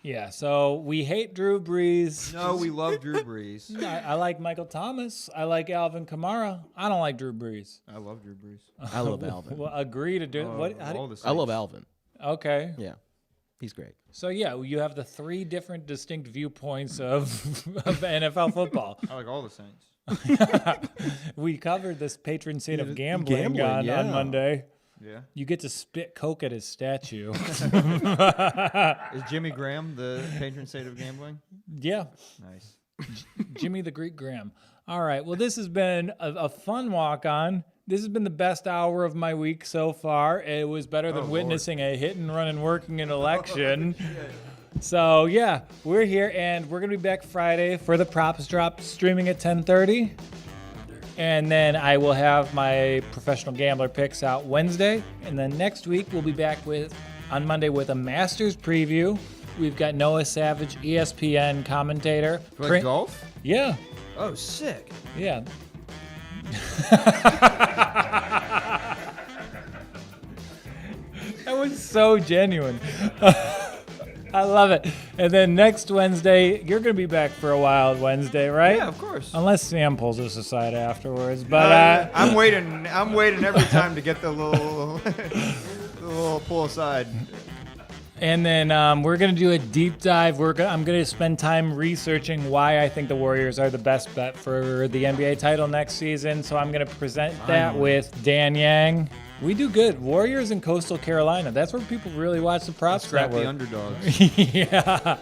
Yeah, so we hate Drew Brees. No, we love Drew Brees. I like Michael Thomas. I like Alvin Kamara. I don't like Drew Brees. I love Drew Brees. I love Alvin. Well, agree to do what? All the I love Saints. Alvin. Okay. Yeah. He's great. So yeah, you have the 3 different distinct viewpoints of NFL football. I like all the Saints. We covered this patron saint of gambling, Gambling, on yeah. Monday. Yeah. You get to spit coke at his statue. Is Jimmy Graham the patron saint of gambling? Yeah, Nice. Jimmy the Greek Graham. All right, well, this has been a fun walk on. This has been the best hour of my week so far. It was better than witnessing a hit and run and working an election. So yeah, we're here and we're gonna be back Friday for the props drop, streaming at 10:30. And then I will have my professional gambler picks out Wednesday. And then next week we'll be back on Monday with a Masters preview. We've got Noah Savage, ESPN commentator. Like golf? Yeah, Oh, sick. yeah. That was so genuine. I love it. And then next Wednesday, you're going to be back for a Wild Wednesday, right? Yeah, of course. Unless Sam pulls us aside afterwards. But I'm waiting every time to get the little the little pull aside. and then we're going to do a deep dive. I'm going to spend time researching why I think the Warriors are the best bet for the NBA title next season. So I'm going to present that with Dan Yang. We do good. Warriors in Coastal Carolina. That's where people really watch the props Scrap the network. underdogs. Yeah.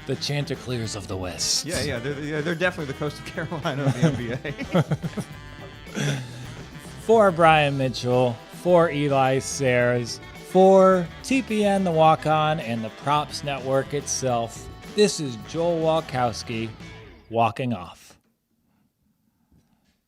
The Chanticleers of the West. Yeah, they're definitely the Coastal Carolina of the NBA. For Brian Mitchell, for Eli Sairs, for TPN The Walk On and the Props Network itself, this is Joel Walkowski walking off.